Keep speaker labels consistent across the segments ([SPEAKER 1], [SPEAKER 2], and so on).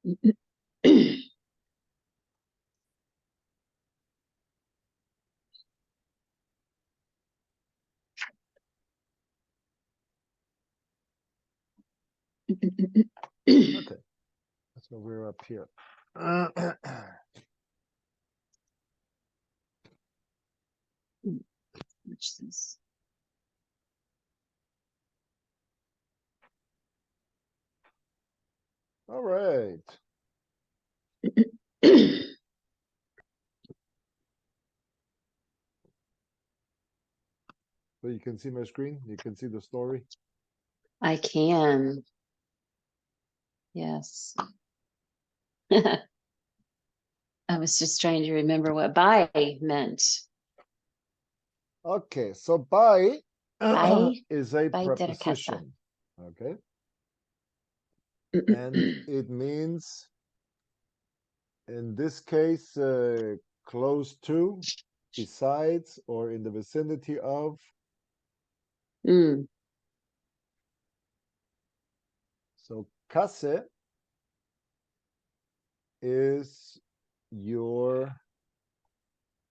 [SPEAKER 1] Okay, so we're up here.
[SPEAKER 2] Which is
[SPEAKER 1] All right. So you can see my screen. You can see the story.
[SPEAKER 2] I can. Yes. I was just trying to remember what by meant.
[SPEAKER 1] Okay, so by
[SPEAKER 2] By
[SPEAKER 1] is a
[SPEAKER 2] by der casa.
[SPEAKER 1] preposition. Okay, and it means in this case close to, besides, or in the vicinity of.
[SPEAKER 2] Mm.
[SPEAKER 1] So Kasse is your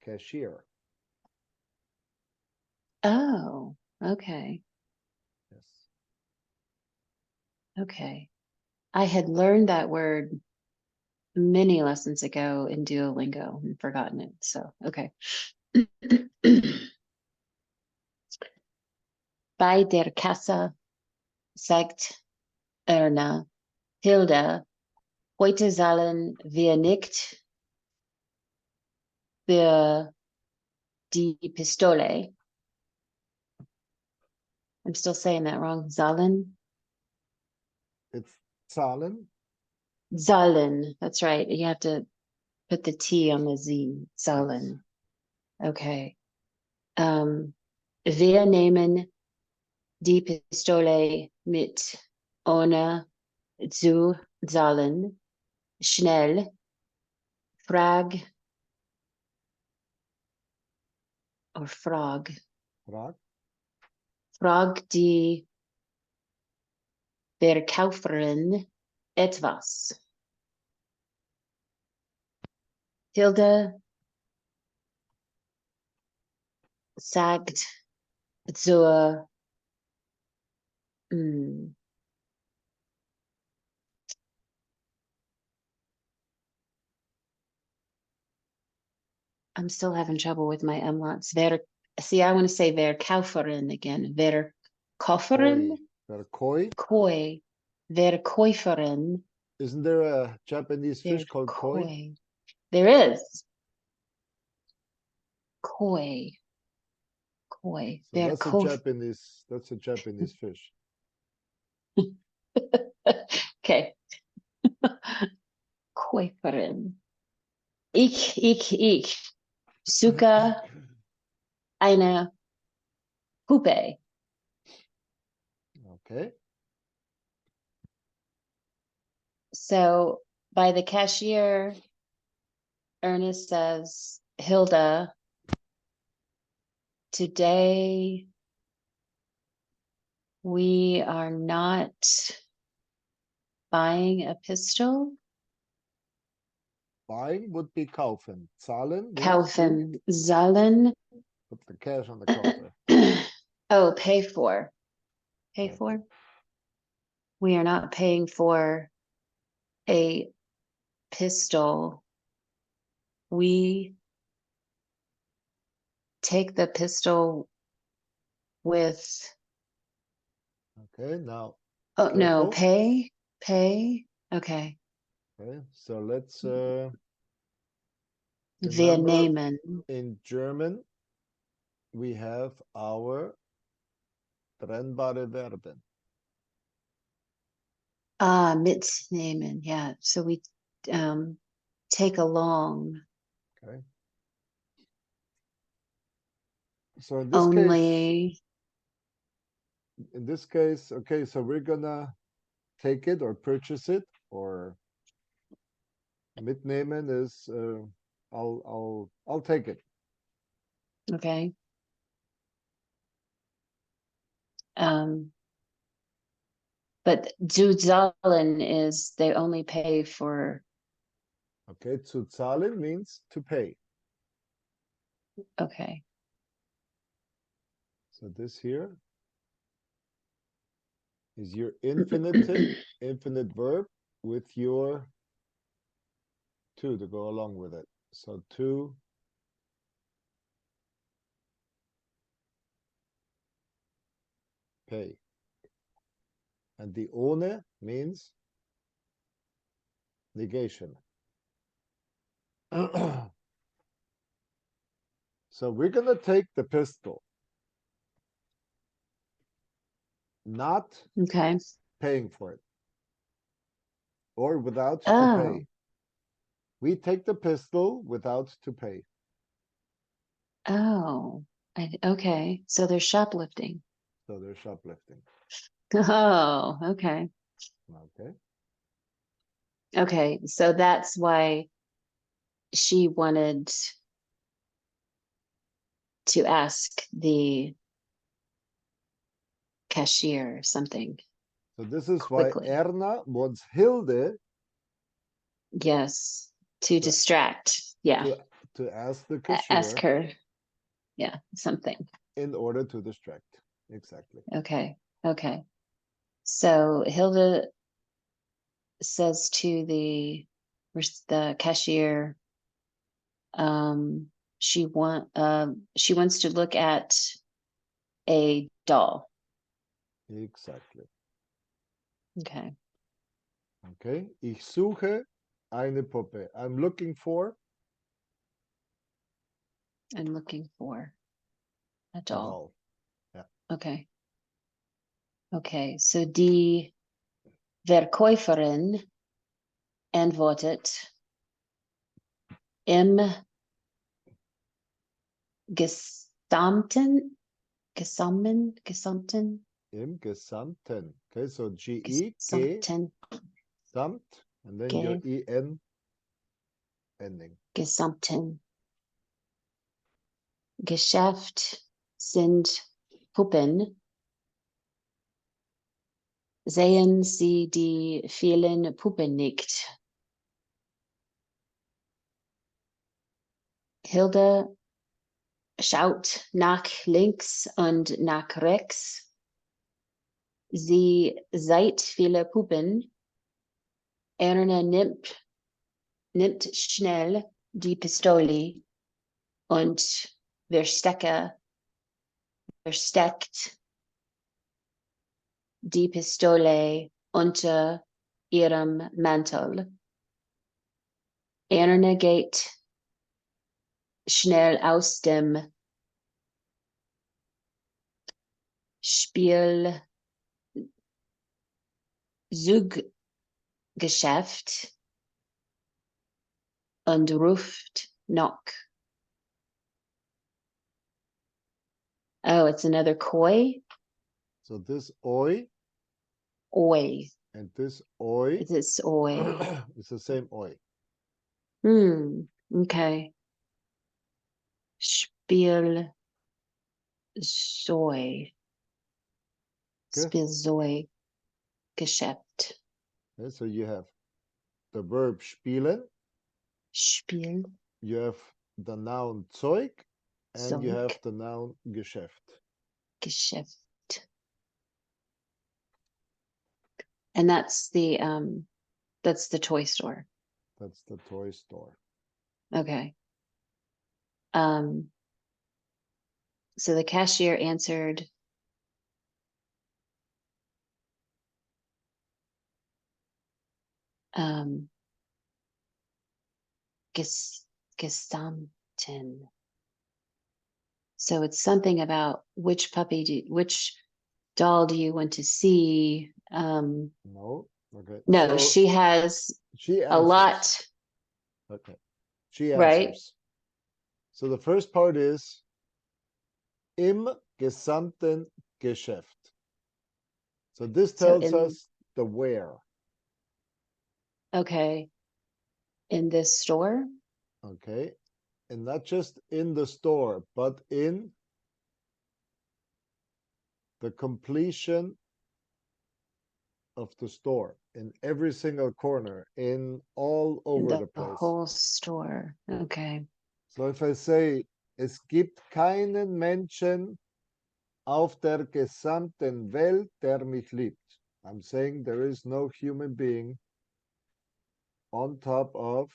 [SPEAKER 1] cashier.
[SPEAKER 2] Oh, okay.
[SPEAKER 1] Yes.
[SPEAKER 2] Okay. I had learned that word many lessons ago in Duolingo and forgotten it. So, okay. Bei der Kasse sagt Erna, Hilda, heute sollen wir nicht für die Pistole. I'm still saying that wrong. Zahlen?
[SPEAKER 1] It's Zahlen.
[SPEAKER 2] Zahlen. That's right. You have to put the T on the Z. Zahlen. Okay. Wir nehmen die Pistole mit, ohne zu zahlen. Schnell. Frag or frog.
[SPEAKER 1] Frag.
[SPEAKER 2] Frag die Verkäuferin etwas. Hilde sagt zur I'm still having trouble with my umlauts. See, I want to say Verkäuferin again. Verkäuferin?
[SPEAKER 1] Koi.
[SPEAKER 2] Koi. Verkäuferin.
[SPEAKER 1] Isn't there a Japanese fish called koi?
[SPEAKER 2] There is. Koi. Koi.
[SPEAKER 1] So that's a Japanese fish.
[SPEAKER 2] Okay. Käuferin. Ich. Suka eine Puppe.
[SPEAKER 1] Okay.
[SPEAKER 2] So by the cashier, Ernest says, Hilda, today we are not buying a pistol.
[SPEAKER 1] Buying would be kaufen. Zahlen.
[SPEAKER 2] Kaufen. Zahlen.
[SPEAKER 1] Put the cash on the counter.
[SPEAKER 2] Oh, pay for. Pay
[SPEAKER 1] Okay.
[SPEAKER 2] for. We are not paying for a pistol. We take the pistol with.
[SPEAKER 1] Okay, now.
[SPEAKER 2] Oh,
[SPEAKER 1] careful.
[SPEAKER 2] no, pay. Okay.
[SPEAKER 1] Okay, so let's
[SPEAKER 2] Wir
[SPEAKER 1] remember
[SPEAKER 2] nehmen.
[SPEAKER 1] in German we have our trennbare Verben.
[SPEAKER 2] Mitnehmen. Yeah. So we take along.
[SPEAKER 1] Okay. So in this case, okay, so we're gonna take it or purchase it, or mitnehmen is I'll take it.
[SPEAKER 2] Okay. But zu zahlen is they only pay for,
[SPEAKER 1] Okay, zu zahlen means to pay.
[SPEAKER 2] okay.
[SPEAKER 1] So this here is your infinitive, infinite verb with your to go along with it. So to pay. And the ohne means negation. So we're going to take the pistol, not
[SPEAKER 2] Okay.
[SPEAKER 1] paying for it or without to
[SPEAKER 2] Oh,
[SPEAKER 1] pay. We take the pistol without to pay.
[SPEAKER 2] oh, okay. So they're shoplifting.
[SPEAKER 1] So they're shoplifting.
[SPEAKER 2] Oh, okay.
[SPEAKER 1] Okay.
[SPEAKER 2] Okay. So that's why she wanted to ask the cashier something
[SPEAKER 1] So this is why
[SPEAKER 2] quickly.
[SPEAKER 1] Erna wants Hilde
[SPEAKER 2] Yes. To
[SPEAKER 1] to,
[SPEAKER 2] distract. Yeah.
[SPEAKER 1] to ask the
[SPEAKER 2] Ask
[SPEAKER 1] cashier
[SPEAKER 2] her. Yeah. Something.
[SPEAKER 1] in order to distract. Exactly.
[SPEAKER 2] Okay. Okay. So Hilda says to the cashier, she wants to look at a doll.
[SPEAKER 1] Exactly.
[SPEAKER 2] Okay.
[SPEAKER 1] Okay. Ich suche eine Puppe. I'm looking for
[SPEAKER 2] I'm looking for a
[SPEAKER 1] a
[SPEAKER 2] doll.
[SPEAKER 1] doll. Yeah.
[SPEAKER 2] Okay. Okay. So die Verkäuferin antwortet im gesamten,
[SPEAKER 1] Im Gesamten. Okay, so G-E, G,
[SPEAKER 2] gesamten,
[SPEAKER 1] Samt, and then your
[SPEAKER 2] ge,
[SPEAKER 1] E-N ending.
[SPEAKER 2] gesamten Geschäft sind Puppen. Sehen Sie die vielen Puppen nicht? Hilde schaut nach links und nach rechts. Sie sieht viele Puppen. Erna nimmt schnell die Pistole und versteckt die Pistole unter ihrem Mantel. Erna geht schnell aus dem Spielzeuggeschäft und ruft noch. Oh, it's another koi?
[SPEAKER 1] So this oi
[SPEAKER 2] Oi.
[SPEAKER 1] and this oi
[SPEAKER 2] It is oi.
[SPEAKER 1] is the same oi.
[SPEAKER 2] Okay. Spielzeug.
[SPEAKER 1] Okay?
[SPEAKER 2] Spielzeuggeschäft.
[SPEAKER 1] Okay, so you have the verb spielen,
[SPEAKER 2] Spielzeug.
[SPEAKER 1] you have the noun Zeug, and you have the noun Geschäft.
[SPEAKER 2] Geschäft. And that's the toy store.
[SPEAKER 1] That's the toy store.
[SPEAKER 2] Okay. So the cashier answered, gesamten. So it's something about which doll do you want to see?
[SPEAKER 1] No. Okay.
[SPEAKER 2] No,
[SPEAKER 1] So
[SPEAKER 2] she has
[SPEAKER 1] she
[SPEAKER 2] a
[SPEAKER 1] answers.
[SPEAKER 2] lot,
[SPEAKER 1] Okay. She
[SPEAKER 2] right?
[SPEAKER 1] answers. So the first part is im gesamten Geschäft. So this
[SPEAKER 2] So
[SPEAKER 1] tells us the where.
[SPEAKER 2] okay, in this store.
[SPEAKER 1] Okay. And not just in the store, but in the completion of the store, in every single corner, in all
[SPEAKER 2] In
[SPEAKER 1] over the
[SPEAKER 2] the
[SPEAKER 1] place.
[SPEAKER 2] whole store. Okay.
[SPEAKER 1] So if I say, es gibt keinen Menschen auf der gesamten Welt, der mich liebt. I'm saying there is no human being on top of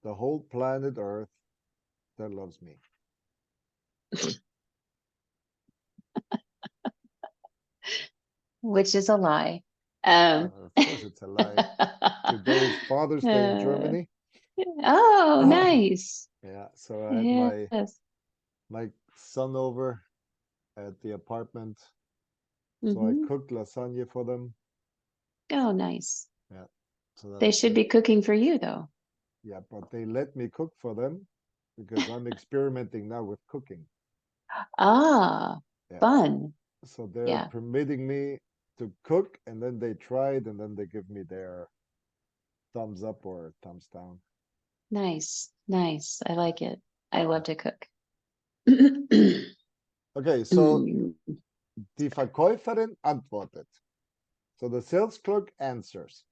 [SPEAKER 1] the whole planet Earth that loves me.
[SPEAKER 2] Which is a lie.
[SPEAKER 1] Of course, it's a lie. Today is Father's Day in
[SPEAKER 2] uh,
[SPEAKER 1] Germany.
[SPEAKER 2] oh, nice.
[SPEAKER 1] Yeah, so I had
[SPEAKER 2] Yes.
[SPEAKER 1] my son over at the apartment. So I
[SPEAKER 2] Mm-hmm.
[SPEAKER 1] cooked lasagna for them.
[SPEAKER 2] Oh, nice.
[SPEAKER 1] Yeah. So
[SPEAKER 2] They
[SPEAKER 1] that's
[SPEAKER 2] should be cooking for you, though.
[SPEAKER 1] yeah, but they let me cook for them because I'm experimenting now with cooking.
[SPEAKER 2] Ah,
[SPEAKER 1] Yeah.
[SPEAKER 2] fun.
[SPEAKER 1] So they're
[SPEAKER 2] Yeah,
[SPEAKER 1] permitting me to cook and then they try it and then they give me their thumbs up or thumbs down.
[SPEAKER 2] nice, nice. I like it. I
[SPEAKER 1] Yeah.
[SPEAKER 2] love to cook.
[SPEAKER 1] Okay, so
[SPEAKER 2] Mm,
[SPEAKER 1] die Verkäuferin antwortet. So the sales clerk answers.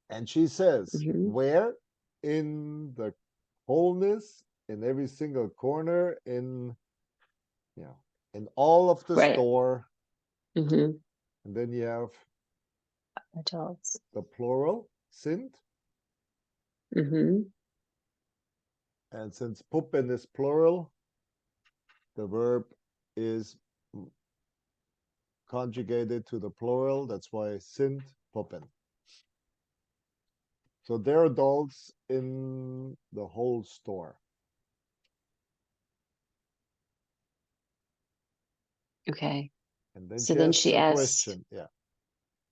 [SPEAKER 1] And she says,
[SPEAKER 2] mhm.
[SPEAKER 1] where in the wholeness, in every single corner, you know, in all of the
[SPEAKER 2] Right.
[SPEAKER 1] store.
[SPEAKER 2] Mm-hmm.
[SPEAKER 1] And then you have
[SPEAKER 2] Adults.
[SPEAKER 1] the plural, sind.
[SPEAKER 2] Mm-hmm.
[SPEAKER 1] And since Puppen is plural, the verb is conjugated to the plural. That's why sind Puppen. So there are adults in the whole store.
[SPEAKER 2] Okay.
[SPEAKER 1] And then
[SPEAKER 2] So
[SPEAKER 1] she
[SPEAKER 2] then
[SPEAKER 1] asks
[SPEAKER 2] she
[SPEAKER 1] a
[SPEAKER 2] asked,
[SPEAKER 1] question. Yeah.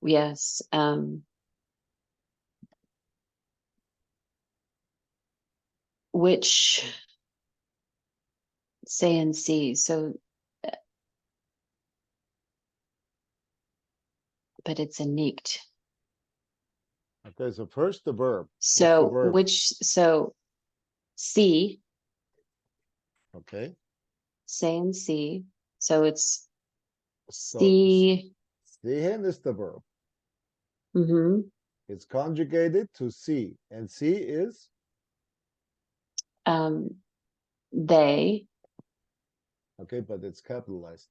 [SPEAKER 2] yes, which say and see. So, but it's a nicht.
[SPEAKER 1] Okay, so first the verb. What's the
[SPEAKER 2] So
[SPEAKER 1] verb?
[SPEAKER 2] so see,
[SPEAKER 1] Okay.
[SPEAKER 2] say and see. So it's
[SPEAKER 1] So
[SPEAKER 2] see.
[SPEAKER 1] sehen is the verb.
[SPEAKER 2] Mm-hmm.
[SPEAKER 1] It's conjugated to see. And see is
[SPEAKER 2] Um, they.
[SPEAKER 1] okay, but it's capitalized.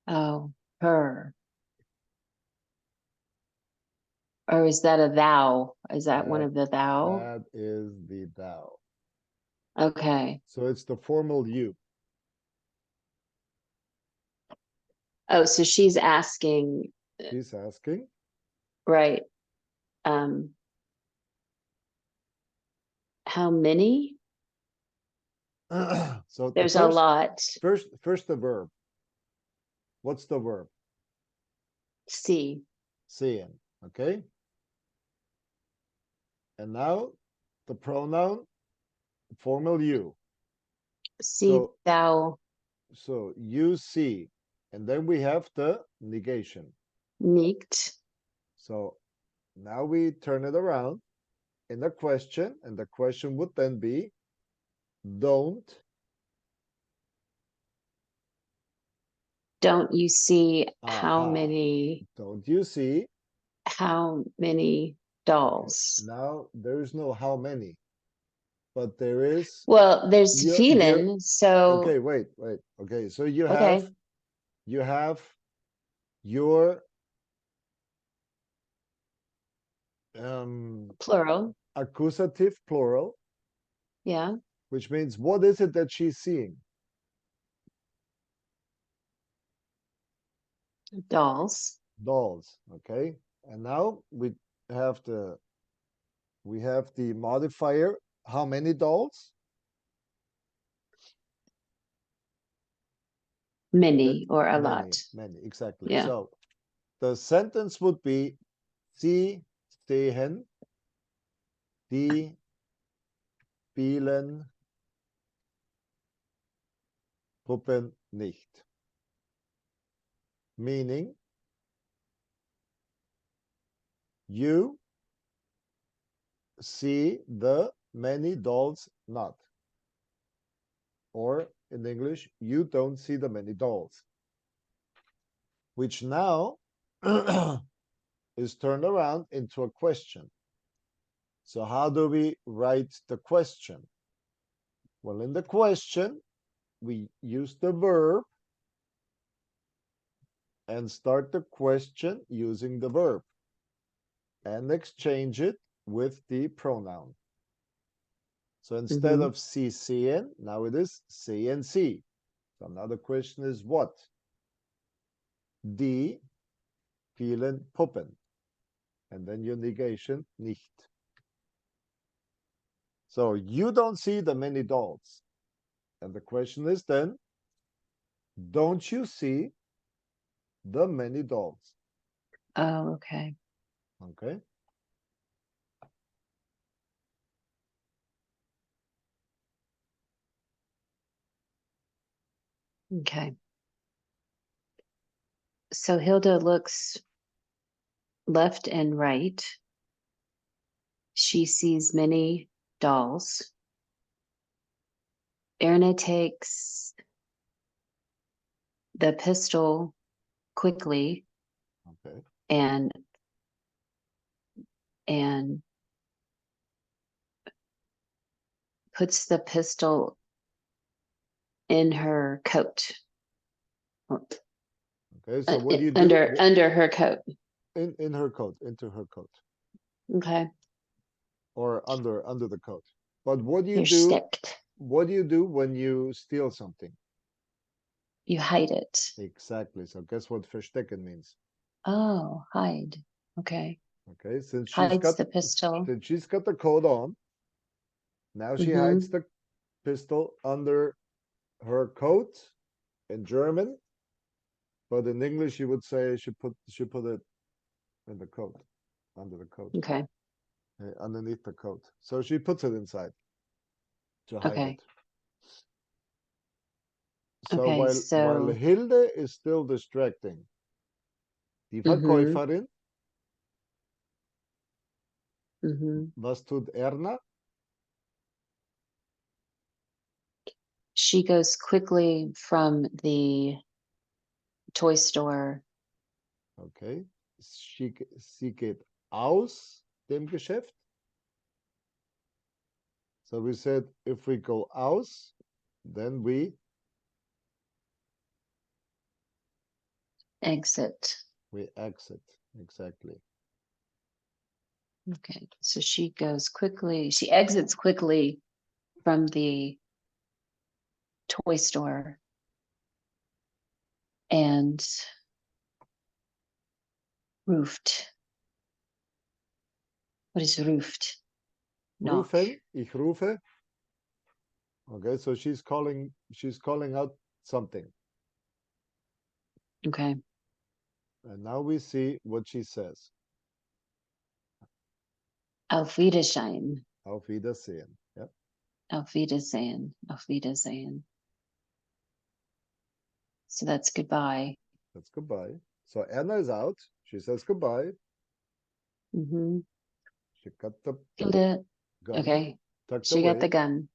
[SPEAKER 2] Oh, her. Or is that a thou? Is that one
[SPEAKER 1] That
[SPEAKER 2] of the thou?
[SPEAKER 1] that is the thou.
[SPEAKER 2] Okay.
[SPEAKER 1] So it's the formal you.
[SPEAKER 2] Oh, so she's asking,
[SPEAKER 1] She's asking.
[SPEAKER 2] right? Um, how many?
[SPEAKER 1] So the
[SPEAKER 2] There's a lot.
[SPEAKER 1] first the verb. What's the verb?
[SPEAKER 2] See,
[SPEAKER 1] Sehen. Okay. And now the pronoun formal you.
[SPEAKER 2] see
[SPEAKER 1] So
[SPEAKER 2] thou
[SPEAKER 1] so you see. And then we have the negation.
[SPEAKER 2] nicht.
[SPEAKER 1] So now we turn it around in a question, and the question would then be don't
[SPEAKER 2] Don't you see
[SPEAKER 1] aha. Don't you see?
[SPEAKER 2] how many
[SPEAKER 1] Okay.
[SPEAKER 2] dolls?
[SPEAKER 1] Now there is no how many, but there is
[SPEAKER 2] Well, there's
[SPEAKER 1] you're
[SPEAKER 2] vielen, so
[SPEAKER 1] okay, wait. Okay, so
[SPEAKER 2] okay,
[SPEAKER 1] you have your
[SPEAKER 2] plural.
[SPEAKER 1] accusative plural,
[SPEAKER 2] Yeah,
[SPEAKER 1] which means what is it that she's seeing?
[SPEAKER 2] dolls.
[SPEAKER 1] Dolls, okay? And now have the we have the modifier. How many dolls?
[SPEAKER 2] Many or a
[SPEAKER 1] Many,
[SPEAKER 2] lot.
[SPEAKER 1] many, exactly.
[SPEAKER 2] Yeah.
[SPEAKER 1] So the sentence would be Sie sehen die vielen Puppen nicht. Meaning, you see the many dolls not. Or in English, you don't see the many dolls. which now is turned around into a question. So how do we write the question? Well, in the question, we use the verb and start the question using the verb and exchange it with the pronoun. So instead of sie sehen, now it is sehen sie. So now the question is what? Die vielen Puppen. And then your negation, nicht. So you don't see the many dolls. And the question is then, don't you see the many dolls?
[SPEAKER 2] Oh, okay.
[SPEAKER 1] Okay.
[SPEAKER 2] Okay. So Hilda looks left and right. She sees many dolls. Erna takes the pistol quickly
[SPEAKER 1] Okay.
[SPEAKER 2] and puts the pistol in her coat.
[SPEAKER 1] Okay. So what do you do?
[SPEAKER 2] Under her coat.
[SPEAKER 1] In her coat, into her coat.
[SPEAKER 2] Okay.
[SPEAKER 1] Or under the coat. But what do you
[SPEAKER 2] You're
[SPEAKER 1] do?
[SPEAKER 2] sticked.
[SPEAKER 1] What do you do when you steal something?
[SPEAKER 2] You hide it.
[SPEAKER 1] Exactly. So guess what verstecken means?
[SPEAKER 2] Oh, hide. Okay.
[SPEAKER 1] Okay, since
[SPEAKER 2] Hides the pistol.
[SPEAKER 1] she's got the coat on, now she hides the pistol under her coat in German, but in English you would say she put it in the coat, under the coat,
[SPEAKER 2] Okay.
[SPEAKER 1] underneath the coat. So she puts it inside to hide
[SPEAKER 2] Okay.
[SPEAKER 1] it. So
[SPEAKER 2] Okay,
[SPEAKER 1] while
[SPEAKER 2] so
[SPEAKER 1] Hilde is still distracting, die Verkäuferin, was tut Erna?
[SPEAKER 2] She goes quickly from the toy store.
[SPEAKER 1] Okay. Sie geht aus dem Geschäft. So we said if we go aus, then we
[SPEAKER 2] Exit.
[SPEAKER 1] exit. Exactly.
[SPEAKER 2] Okay, so she goes quickly. She exits quickly from the toy store and roofed. What is roofed? Knock.
[SPEAKER 1] Rufen, ich rufe. Okay, so she's calling out something.
[SPEAKER 2] Okay.
[SPEAKER 1] And now we see what she says.
[SPEAKER 2] Auf Wiedersehen.
[SPEAKER 1] Auf Wiedersehen. Yep.
[SPEAKER 2] Auf Wiedersehen. Auf Wiedersehen. So that's goodbye.
[SPEAKER 1] That's goodbye. So Anna is out. She says goodbye. She got the
[SPEAKER 2] Hilda,
[SPEAKER 1] gun.
[SPEAKER 2] okay.
[SPEAKER 1] Tucked
[SPEAKER 2] She
[SPEAKER 1] away.
[SPEAKER 2] got the gun.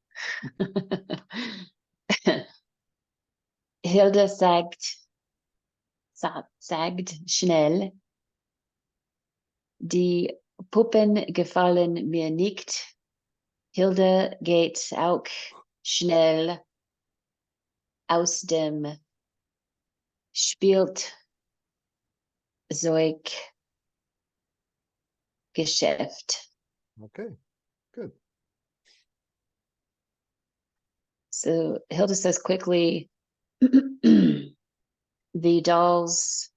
[SPEAKER 2] Hilda sagt schnell, die Puppen gefallen mir nicht. Hilda geht auch schnell aus dem Spielzeuggeschäft.
[SPEAKER 1] Okay, good.
[SPEAKER 2] So Hilda says quickly, the dolls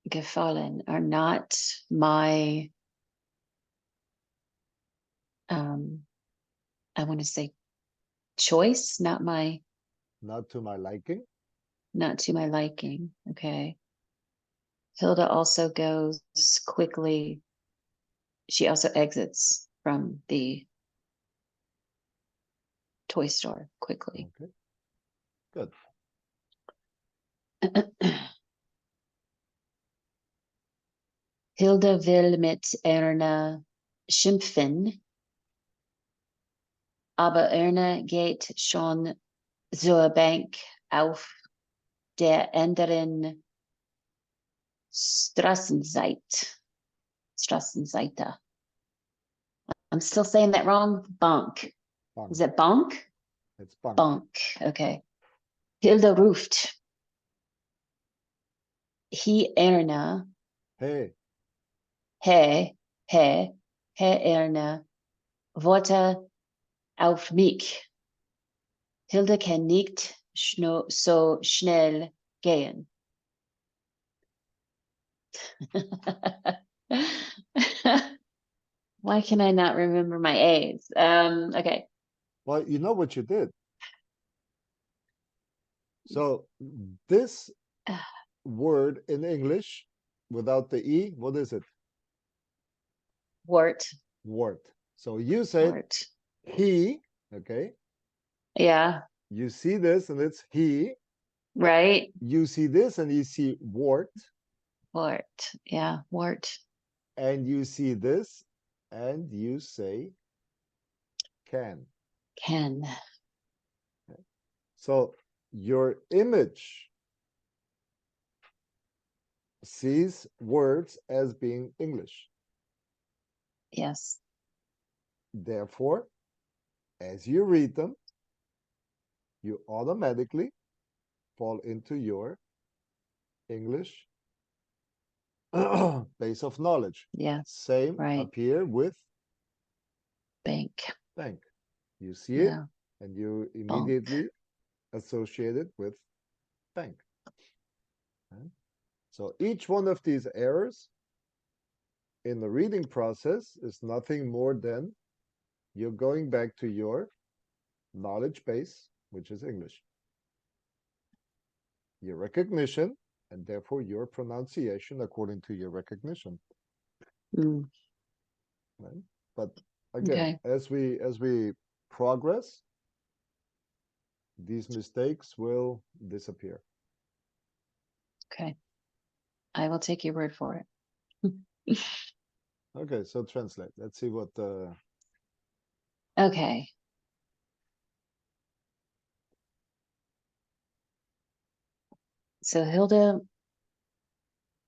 [SPEAKER 2] gefallen are not my, I want to say choice, not to my liking. Not to my liking. Okay. Hilda also goes quickly. She also exits from the toy store quickly.
[SPEAKER 1] Okay. Good.
[SPEAKER 2] Hilda will mit Erna schimpfen, aber Erna geht schon zur Bank auf der anderen Straßenseite. I'm still saying that wrong. Bank.
[SPEAKER 1] Bank.
[SPEAKER 2] Is it bank?
[SPEAKER 1] It's bank.
[SPEAKER 2] Bank. Okay. Hilda ruft. He Erna.
[SPEAKER 1] Hey.
[SPEAKER 2] He Erna. Worte auf mich. Hilda kann nicht so schnell gehen. Why can I not remember my A's? Okay.
[SPEAKER 1] Well, you know what you did. So this word in English without the E, what is it?
[SPEAKER 2] Wart.
[SPEAKER 1] Wart. So you said
[SPEAKER 2] Wart.
[SPEAKER 1] he, okay?
[SPEAKER 2] Yeah.
[SPEAKER 1] You see this and it's he.
[SPEAKER 2] Right.
[SPEAKER 1] You see this and you see wart.
[SPEAKER 2] Wart. Yeah. Wart.
[SPEAKER 1] And you see this and you say can.
[SPEAKER 2] Can.
[SPEAKER 1] Okay. So your image sees words as being English.
[SPEAKER 2] Yes.
[SPEAKER 1] Therefore, as you read them, you automatically fall into your English base of knowledge.
[SPEAKER 2] Yeah.
[SPEAKER 1] Same
[SPEAKER 2] right.
[SPEAKER 1] appear with
[SPEAKER 2] Bank.
[SPEAKER 1] bank. You see
[SPEAKER 2] Yeah.
[SPEAKER 1] it and you immediately associate it with bank. Okay. So each one of these errors in the reading process is nothing more than you're going back to your knowledge base, which is English. Your recognition, and therefore your pronunciation according to your recognition.
[SPEAKER 2] Mm.
[SPEAKER 1] Right? But again, as we progress, these mistakes will disappear.
[SPEAKER 2] Okay. I will take your word for it.
[SPEAKER 1] Okay, so translate. Let's see what
[SPEAKER 2] Okay. So Hilda,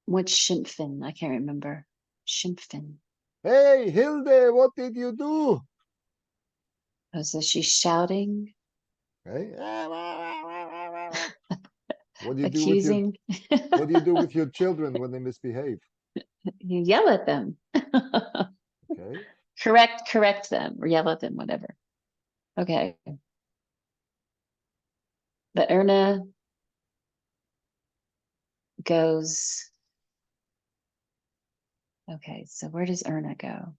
[SPEAKER 2] what's schimpfen? I can't remember. Schimpfen.
[SPEAKER 1] Hey, Hilde, what did you do?
[SPEAKER 2] Oh, so she's shouting.
[SPEAKER 1] Okay. What do you do
[SPEAKER 2] accusing.
[SPEAKER 1] what do you do with your children when they misbehave?
[SPEAKER 2] You yell at them.
[SPEAKER 1] Okay.
[SPEAKER 2] Correct them or yell at them, whatever. Okay. But Erna goes. Okay, so where does Erna go?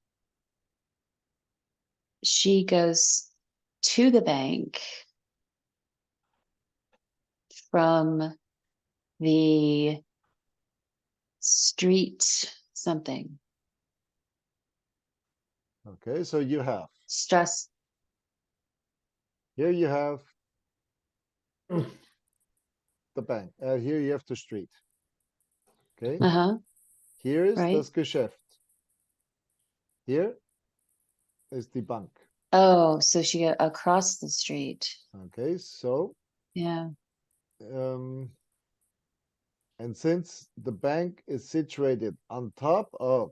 [SPEAKER 2] She goes to the bank from the street something.
[SPEAKER 1] Okay, so you have
[SPEAKER 2] Stress.
[SPEAKER 1] here you have the bank. Here you have the street. Okay. Here is
[SPEAKER 2] right.
[SPEAKER 1] das Geschäft. Here is the bank.
[SPEAKER 2] Oh, so she got across the street.
[SPEAKER 1] Okay, so
[SPEAKER 2] yeah.
[SPEAKER 1] And since the bank is situated on top of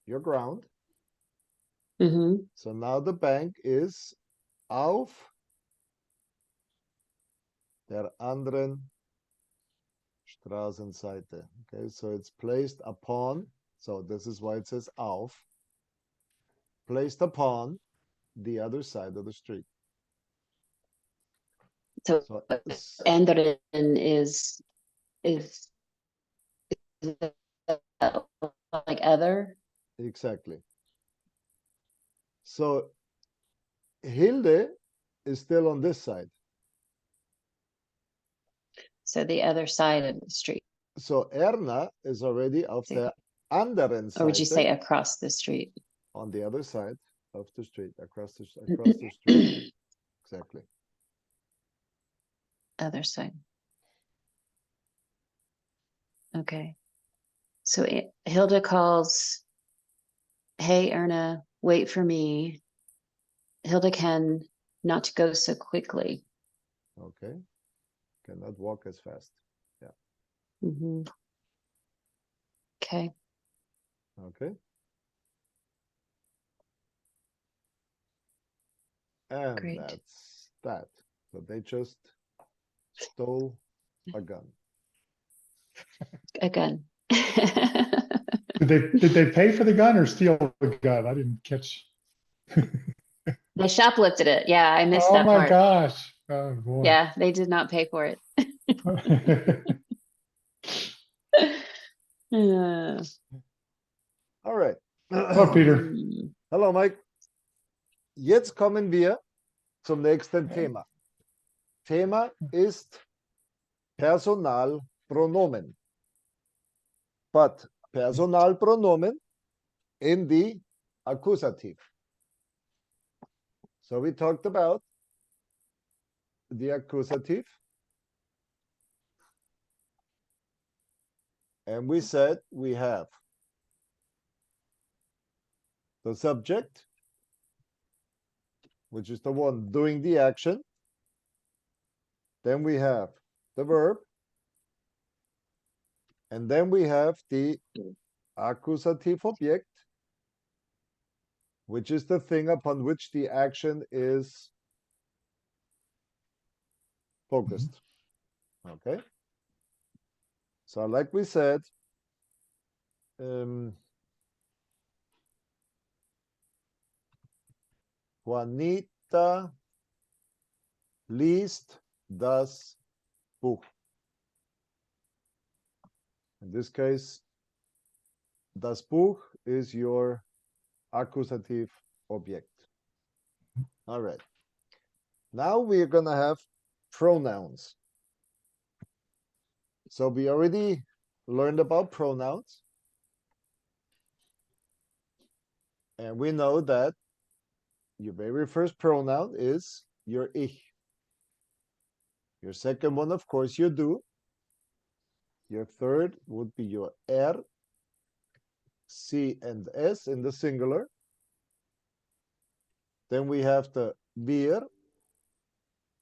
[SPEAKER 1] your ground, so now the bank is auf der anderen Straßenseite. Okay, so it's placed upon, so this is why it says auf, placed upon the other side of the street.
[SPEAKER 2] So anderen is like other?
[SPEAKER 1] Exactly. So Hilde is still on this side.
[SPEAKER 2] So the other side of the street.
[SPEAKER 1] So Erna is already auf der anderen Seite.
[SPEAKER 2] Or would you say across the street?
[SPEAKER 1] On the other side of the street, across the street. Exactly.
[SPEAKER 2] Other side. Okay. So Hilda calls, hey, Erna, wait for me. Hilda can not go so quickly.
[SPEAKER 1] Okay. Cannot walk as fast. Yeah.
[SPEAKER 2] Okay.
[SPEAKER 1] Okay. And
[SPEAKER 2] Great.
[SPEAKER 1] that's that. So they just stole a gun.
[SPEAKER 2] A gun.
[SPEAKER 3] Did they pay for the gun or steal the gun? I didn't catch.
[SPEAKER 2] They shoplifted it. Yeah, I missed
[SPEAKER 3] Oh
[SPEAKER 2] that
[SPEAKER 3] my
[SPEAKER 2] part.
[SPEAKER 3] gosh. Oh boy.
[SPEAKER 2] Yeah, they did not pay for it.
[SPEAKER 1] All right.
[SPEAKER 3] Hello, Peter.
[SPEAKER 1] Hallo, Mike. Jetzt kommen wir zum nächsten Thema. Thema ist Personalpronomen. But Personalpronomen in the Akkusativ. So we talked about the Akkusativ. And we said we have the subject, which is the one doing the action. Then we have the verb. And then we have the Akkusativ object, which is the thing upon which the action is focused. Okay. So like we said, Juanita liest das Buch. In this case, das Buch is your accusative object. All right. Now we're going to have pronouns. So we already learned about pronouns. And we know that your very first pronoun is your ich. Your second one, of course, your du. Your third would be your C and S in the singular. Then we have the wir,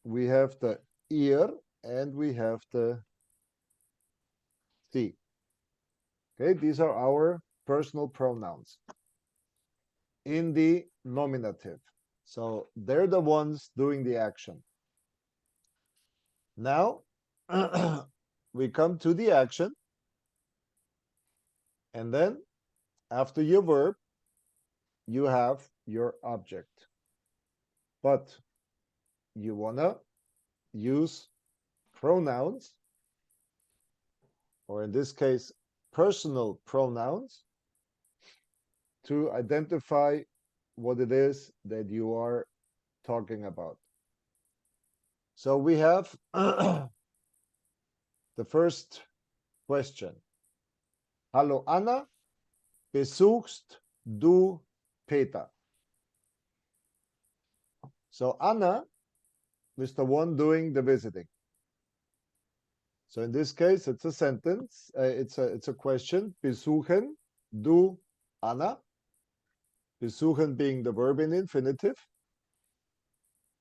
[SPEAKER 1] we have the ihr, and we have the sie. Okay, these are our personal pronouns in the nominative. So they're the ones doing the action. Now we come to the action, and then after your verb, you have your object. But you wanna use pronouns, or in this case, personal pronouns, to identify what it is that you are talking about. So we have the first question. Hallo Anna, besuchst du Peter? So Anna is the one doing the visiting. So in this case, it's a sentence. It's a question. Besuchen du Anna? Besuchen being the verb in infinitive.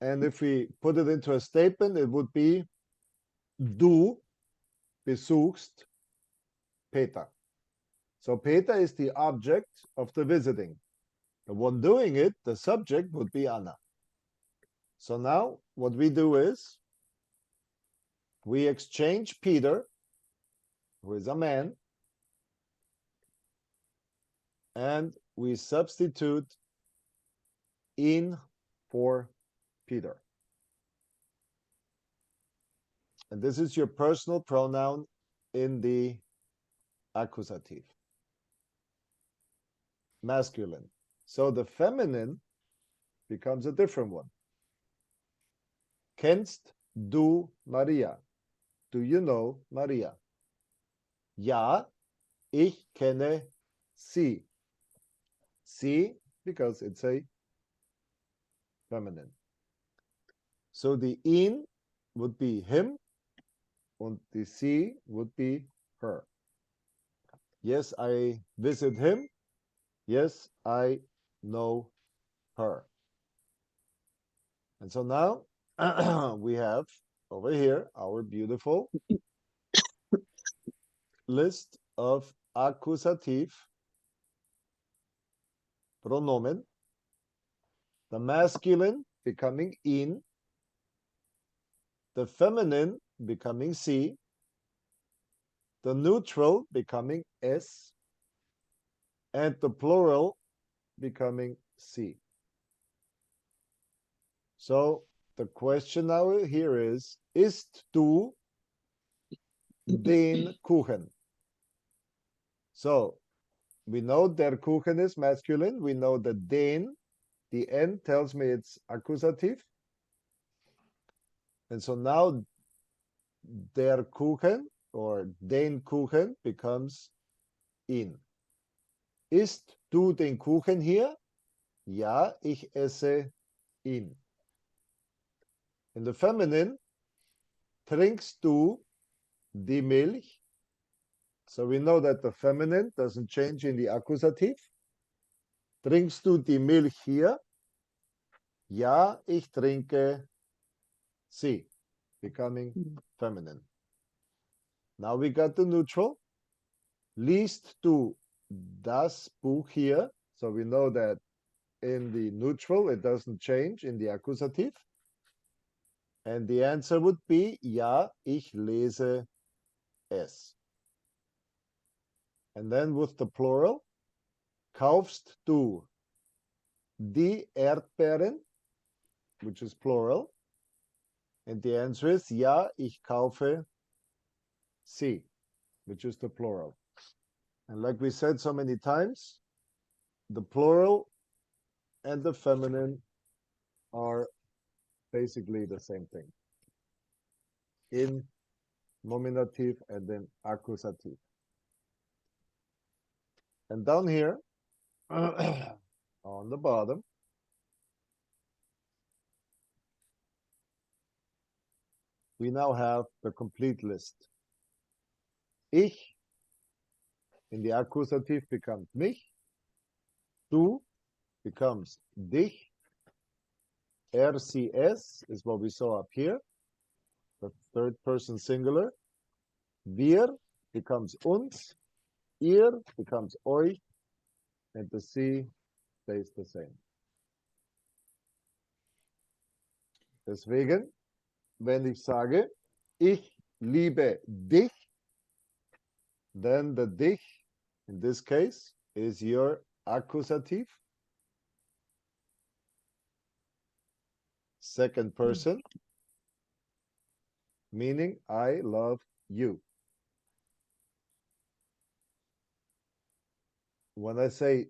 [SPEAKER 1] And if we put it into a statement, it would be du besuchst Peter. So Peter is the object of the visiting. The one doing it, the subject, would be Anna. So now what we do is we exchange Peter, who is a man, and we substitute in for Peter. And this is your personal pronoun in the accusative. Masculine. So the feminine becomes a different one. Kennst du Maria? Do you know Maria? Ja, ich kenne sie. Sie, because it's a feminine. So the in would be him, and the sie would be her. Yes, I visit him. Yes, I know her. And so now we have over here, our beautiful list of Akkusativ pronomen. The masculine becoming in, the feminine becoming sie, the neutral becoming es, and the plural becoming sie. So the question now here is, isst du den Kuchen? So we know der Kuchen is masculine. We know that den, the N tells me it's accusative. And so now der Kuchen or den Kuchen becomes in. Isst du den Kuchen hier? Ja, ich esse ihn. In the feminine, trinkst du die Milch? So we know that the feminine doesn't change in the accusative. Trinkst du die Milch hier? Ja, ich trinke sie, becoming feminine. Now we got the neutral. Liest du das Buch hier? So we know that in the neutral, it doesn't change in the accusative. And the answer would be, ja, ich lese es. And then with the plural, kaufst du die Erdbeeren, which is plural. And the answer is, ja, ich kaufe sie, which is the plural. And like we said so many times, the plural and the feminine are basically the same thing in nominative and then accusative. And down here on the bottom, we now have the complete list. Ich in the accusative becomes mich. Du becomes dich. RCS is what we saw up here, the third person singular. Wir becomes uns. Ihr becomes euch. And the sie stays the same. Deswegen, wenn ich sage, ich liebe dich, then the dich, in this case, is your accusative. Second person, meaning I love you. When I say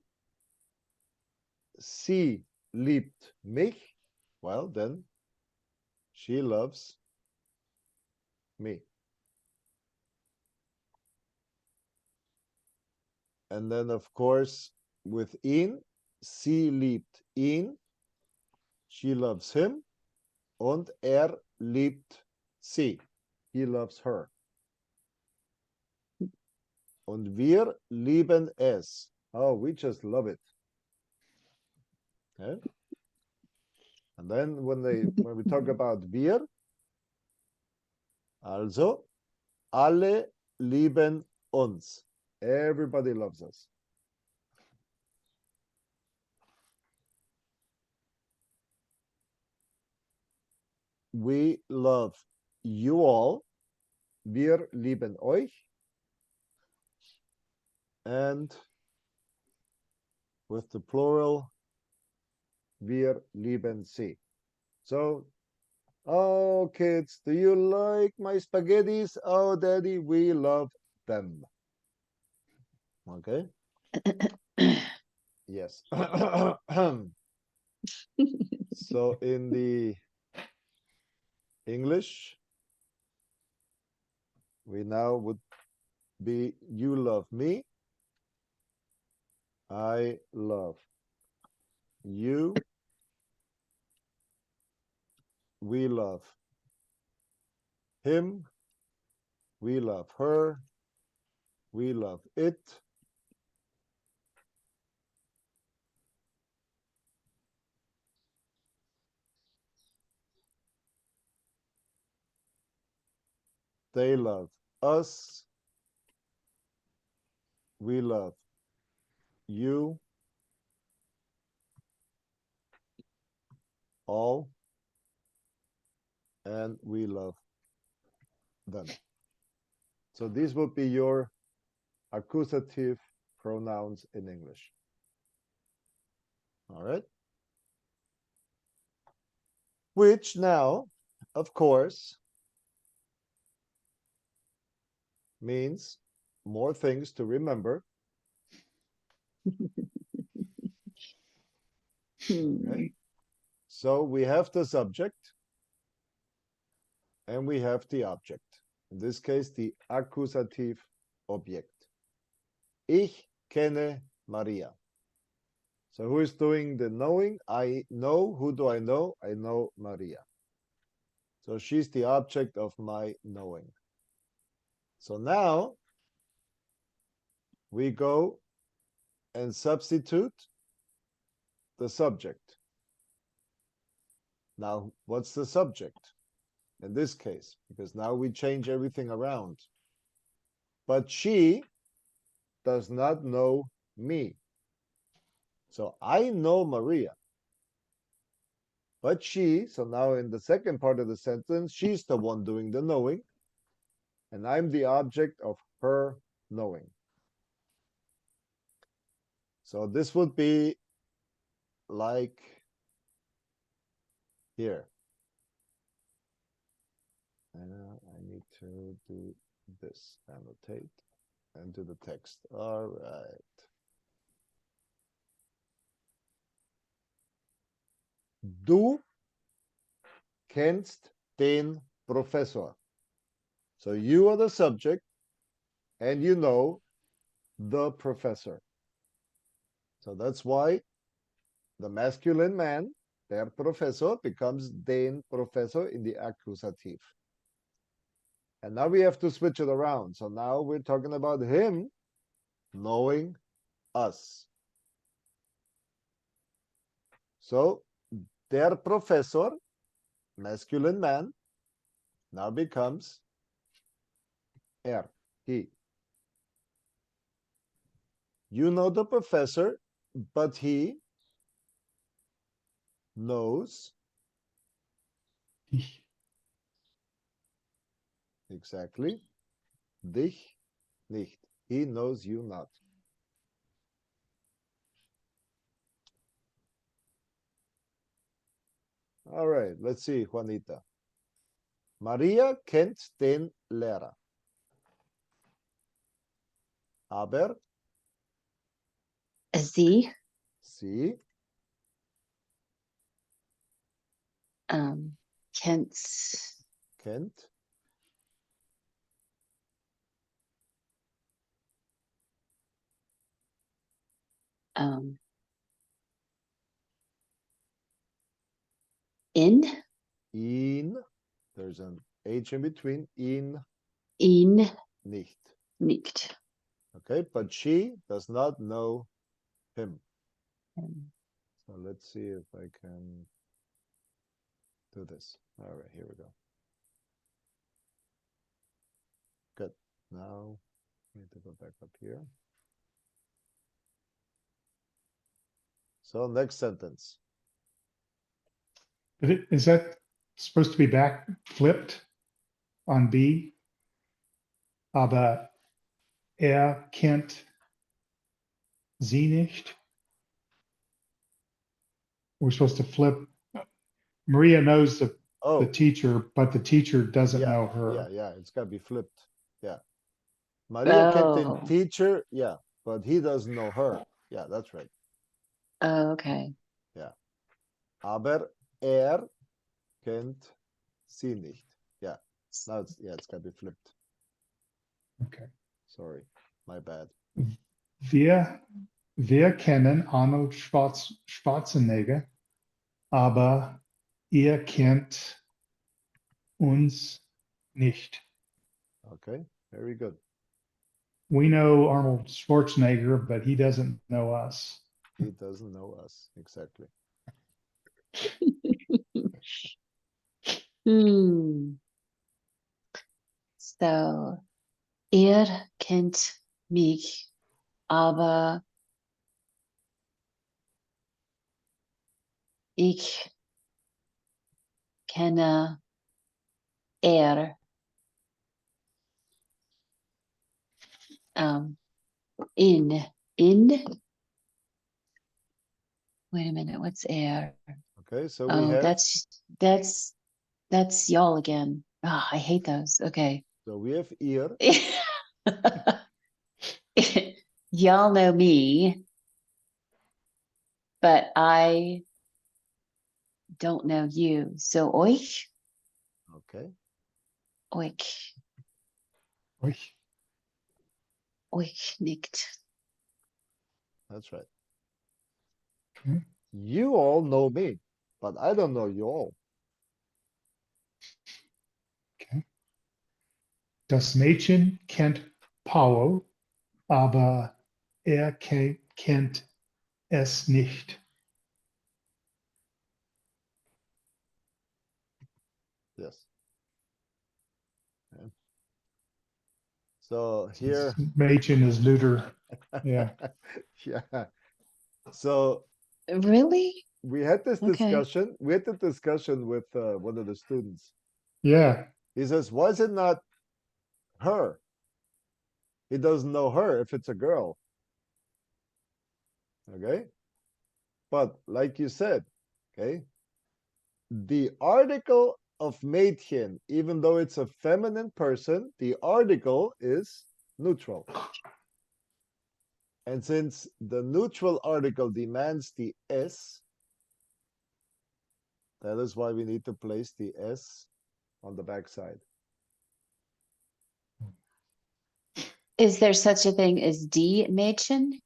[SPEAKER 1] sie liebt mich, well, then she loves me. And then, of course, with ihn, sie liebt ihn, she loves him, und liebt sie, he loves her. Und wir lieben es. Oh, we just love it. Okay? And then when we talk about wir, also, alle lieben uns. Everybody loves us. We love you all. Wir lieben euch. And with the plural, wir lieben sie. So, oh, kids, do you like my spaghettis? Oh, daddy, we love them. Okay? Yes. So in the English, we now would be, you love me, I love you, we love him, we love her, we love it, They love us. We love you. All. And we love them. So these would be your accusative pronouns in English. All right. Which now, of course, means more things to remember. Okay. So we have the subject and we have the object. In this case, the Akkusativ Objekt. Ich kenne Maria. So who is doing the knowing? I know. Who do I know? I know Maria. So she's the object of my knowing. So now we go and substitute the subject. Now, what's the subject in this case? Because now we change everything around. But she does not know me. So I know Maria. But she, so now in the second part of the sentence, she's the one doing the knowing. And I'm the object of her knowing. So this would be like here. And I need to do this, annotate, and do the text. All right. Du kennst den Professor. So you are the subject, and you know the professor. So that's why the masculine man, der Professor, becomes den Professor in the accusative. And now we have to switch it around. So now we're talking about him knowing us. So der Professor, masculine man, now becomes he. You know the professor, but he knows exactly dich nicht. He knows you not. All right, let's see, Juanita. Maria kennt den Lehrer. Aber
[SPEAKER 2] Sie
[SPEAKER 1] sie
[SPEAKER 2] kennt
[SPEAKER 1] ihn, there's an H in between, ihn nicht.
[SPEAKER 2] nicht.
[SPEAKER 1] Okay, but she does not know him. So let's see if I can do this. All right, here we go. Good. Now I need to go back up here. So next sentence.
[SPEAKER 3] Is that supposed to be back flipped on B? Aber kennt sie nicht. We're supposed to flip. Maria knows the teacher, but the teacher doesn't know her.
[SPEAKER 1] Yeah, it's got to be flipped. Yeah. Maria kennt den teacher, yeah, but he doesn't know her. Yeah, that's right.
[SPEAKER 2] Oh, okay.
[SPEAKER 1] Yeah. Aber kennt sie nicht. Yeah. Now it's got to be flipped.
[SPEAKER 3] Okay.
[SPEAKER 1] Sorry, my bad.
[SPEAKER 3] Wir kennen Arnold Schwarzenegger, aber kennt uns nicht.
[SPEAKER 1] Okay, very good.
[SPEAKER 3] We know Arnold Schwarzenegger, but he doesn't know us.
[SPEAKER 1] He doesn't know us, exactly.
[SPEAKER 2] So, kennt mich, aber ich kenne in wait a minute, what's
[SPEAKER 1] Okay, so we have.
[SPEAKER 2] That's y'all again. Oh, I hate those. Okay.
[SPEAKER 1] So we have ihr.
[SPEAKER 2] Y'all know me, but I don't know you. So euch.
[SPEAKER 1] Okay.
[SPEAKER 2] Euch.
[SPEAKER 3] Euch.
[SPEAKER 2] Euch nicht.
[SPEAKER 1] That's right.
[SPEAKER 3] Okay.
[SPEAKER 1] You all know me, but I don't know you all.
[SPEAKER 3] Okay. Das Mädchen kennt Paul, aber kennt es nicht.
[SPEAKER 1] Yes. Okay. So here.
[SPEAKER 3] Mädchen is neuter. Yeah.
[SPEAKER 1] Yeah. So.
[SPEAKER 2] Really?
[SPEAKER 1] We had this
[SPEAKER 2] Okay.
[SPEAKER 1] discussion. We had the discussion with one of the students.
[SPEAKER 3] Yeah.
[SPEAKER 1] He says, "Why is it not her? He doesn't know her if it's a girl." Okay. But like you said, okay, the article of Mädchen, even though it's a feminine person, the article is neutral. And since the neutral article demands the S, that is why we need to place the S on the backside.
[SPEAKER 2] Is there such a thing as die Mädchen?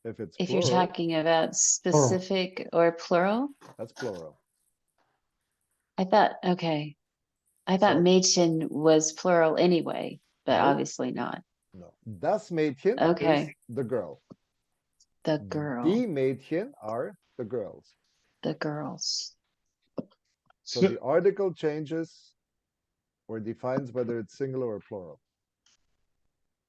[SPEAKER 1] If it's
[SPEAKER 2] If
[SPEAKER 1] plural,
[SPEAKER 2] you're talking about specific or plural?
[SPEAKER 1] That's plural.
[SPEAKER 2] I thought, okay. I thought
[SPEAKER 1] So-
[SPEAKER 2] Mädchen was plural anyway, but
[SPEAKER 1] Nope.
[SPEAKER 2] obviously not.
[SPEAKER 1] No. Das Mädchen
[SPEAKER 2] Okay.
[SPEAKER 1] is the girl.
[SPEAKER 2] The girl.
[SPEAKER 1] Die Mädchen are the girls.
[SPEAKER 2] The girls.
[SPEAKER 1] So the article changes or defines whether it's singular or plural.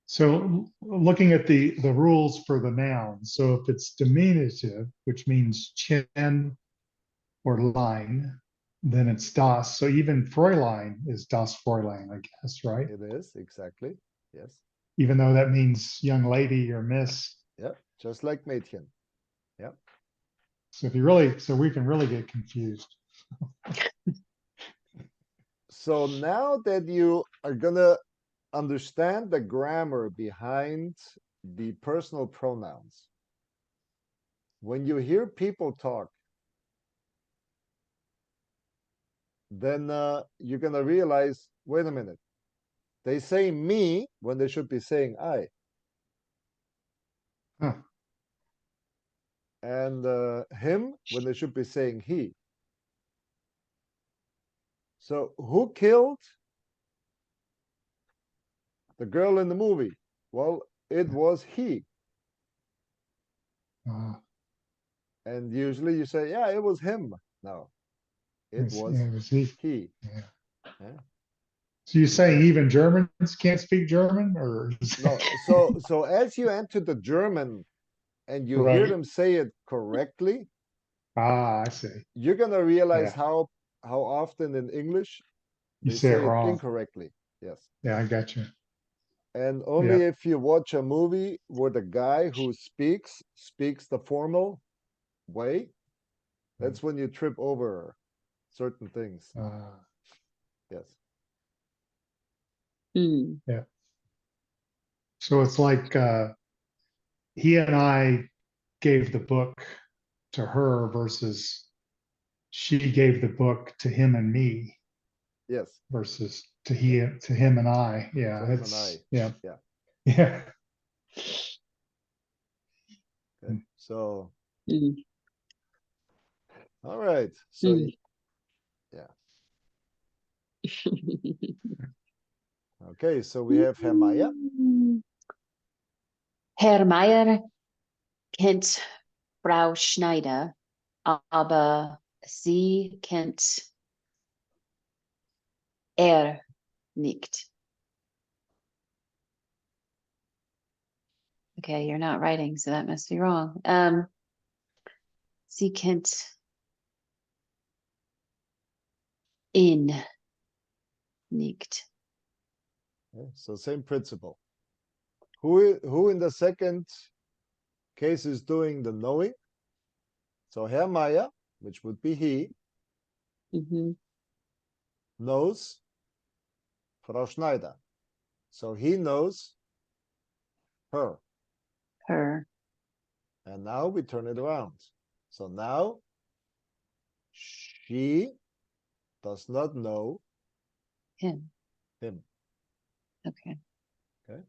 [SPEAKER 3] So looking at the rules for the noun, so if it's diminutive, which means chin or line, then it's das. So even Fräulein is das Fräulein, I guess, right?
[SPEAKER 1] It is, exactly. Yes.
[SPEAKER 3] Even though that means young lady or miss.
[SPEAKER 1] Yeah, just like Mädchen. Yeah.
[SPEAKER 3] So if you really, so we can really get confused.
[SPEAKER 1] So now that you are gonna understand the grammar behind the personal pronouns, when you hear people talk, then you're gonna realize, wait a minute, they say me when they should be saying I.
[SPEAKER 3] Huh.
[SPEAKER 1] And him when they should be saying he. So who killed the girl in the movie? Well, it was he. And usually you say, yeah, it was him. No, it was
[SPEAKER 3] he.
[SPEAKER 1] he.
[SPEAKER 3] Yeah.
[SPEAKER 1] Yeah.
[SPEAKER 3] So you're saying even Germans can't speak German, or
[SPEAKER 1] No, so as you enter the German and you hear
[SPEAKER 3] right?
[SPEAKER 1] them say it correctly,
[SPEAKER 3] I see.
[SPEAKER 1] you're gonna realize
[SPEAKER 3] Yeah.
[SPEAKER 1] how often in English
[SPEAKER 3] You
[SPEAKER 1] they
[SPEAKER 3] say it
[SPEAKER 1] say it
[SPEAKER 3] wrong.
[SPEAKER 1] incorrectly. Yes.
[SPEAKER 3] Yeah, I got you.
[SPEAKER 1] And only
[SPEAKER 3] Yeah.
[SPEAKER 1] if you watch a movie where the guy who speaks the formal way, that's when you trip over certain things. Yes.
[SPEAKER 3] Yeah. So it's like he and I gave the book to her versus she gave the book to him and me.
[SPEAKER 1] Yes.
[SPEAKER 3] Versus to him and I. Yeah.
[SPEAKER 1] To him and I.
[SPEAKER 3] Yeah.
[SPEAKER 1] Yeah.
[SPEAKER 3] Yeah.
[SPEAKER 1] Okay. So. All right. So. Yeah. Okay. So we have Herr Meier.
[SPEAKER 2] Herr Meier kennt Frau Schneider, aber sie kennt nicht. Okay, you're not writing, so that must be wrong. Sie kennt ihn nicht.
[SPEAKER 1] Okay, so same principle. Who in the second case is doing the knowing? So Herr Meier, which would be he, knows Frau Schneider. So he knows her.
[SPEAKER 2] Her.
[SPEAKER 1] And now we turn it around. So now she does not know
[SPEAKER 2] Him.
[SPEAKER 1] him.
[SPEAKER 2] Okay.
[SPEAKER 1] Okay.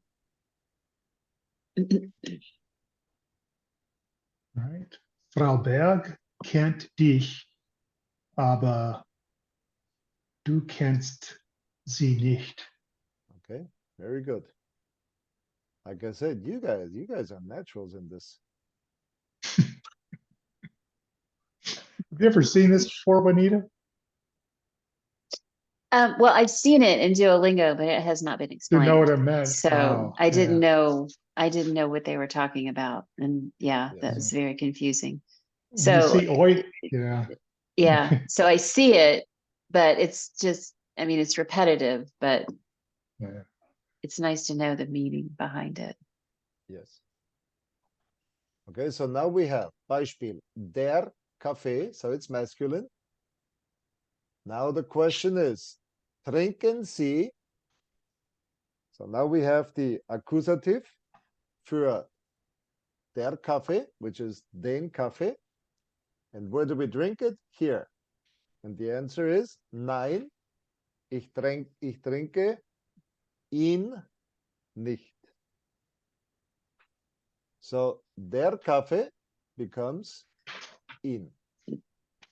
[SPEAKER 3] Right. Frau Berg kennt dich, aber du kennst sie nicht.
[SPEAKER 1] Okay. Very good. Like I said, you guys are naturals in this.
[SPEAKER 3] Have you ever seen this before, Juanita?
[SPEAKER 2] Well, I've seen it in Duolingo, but it has not been
[SPEAKER 3] You know what
[SPEAKER 2] explained.
[SPEAKER 3] I meant?
[SPEAKER 2] So
[SPEAKER 3] Oh,
[SPEAKER 2] I didn't
[SPEAKER 3] yeah.
[SPEAKER 2] know. I didn't know what they were talking about, and yeah,
[SPEAKER 1] Yes.
[SPEAKER 2] that was very confusing.
[SPEAKER 3] When you
[SPEAKER 2] So
[SPEAKER 3] see oi, yeah.
[SPEAKER 2] yeah, so I see it, but it's just. I mean, it's repetitive, but
[SPEAKER 3] Yeah.
[SPEAKER 2] it's nice to know the meaning behind it.
[SPEAKER 1] Yes. Okay, so now we have Beispiel, der Kaffee, so it's masculine. Now the question is, trinken Sie? So now we have the Akkusativ für der Kaffee, which is den Kaffee. And where do we drink it? Here. And the answer is, nein, ich trinke ihn nicht. So der Kaffee becomes ihn,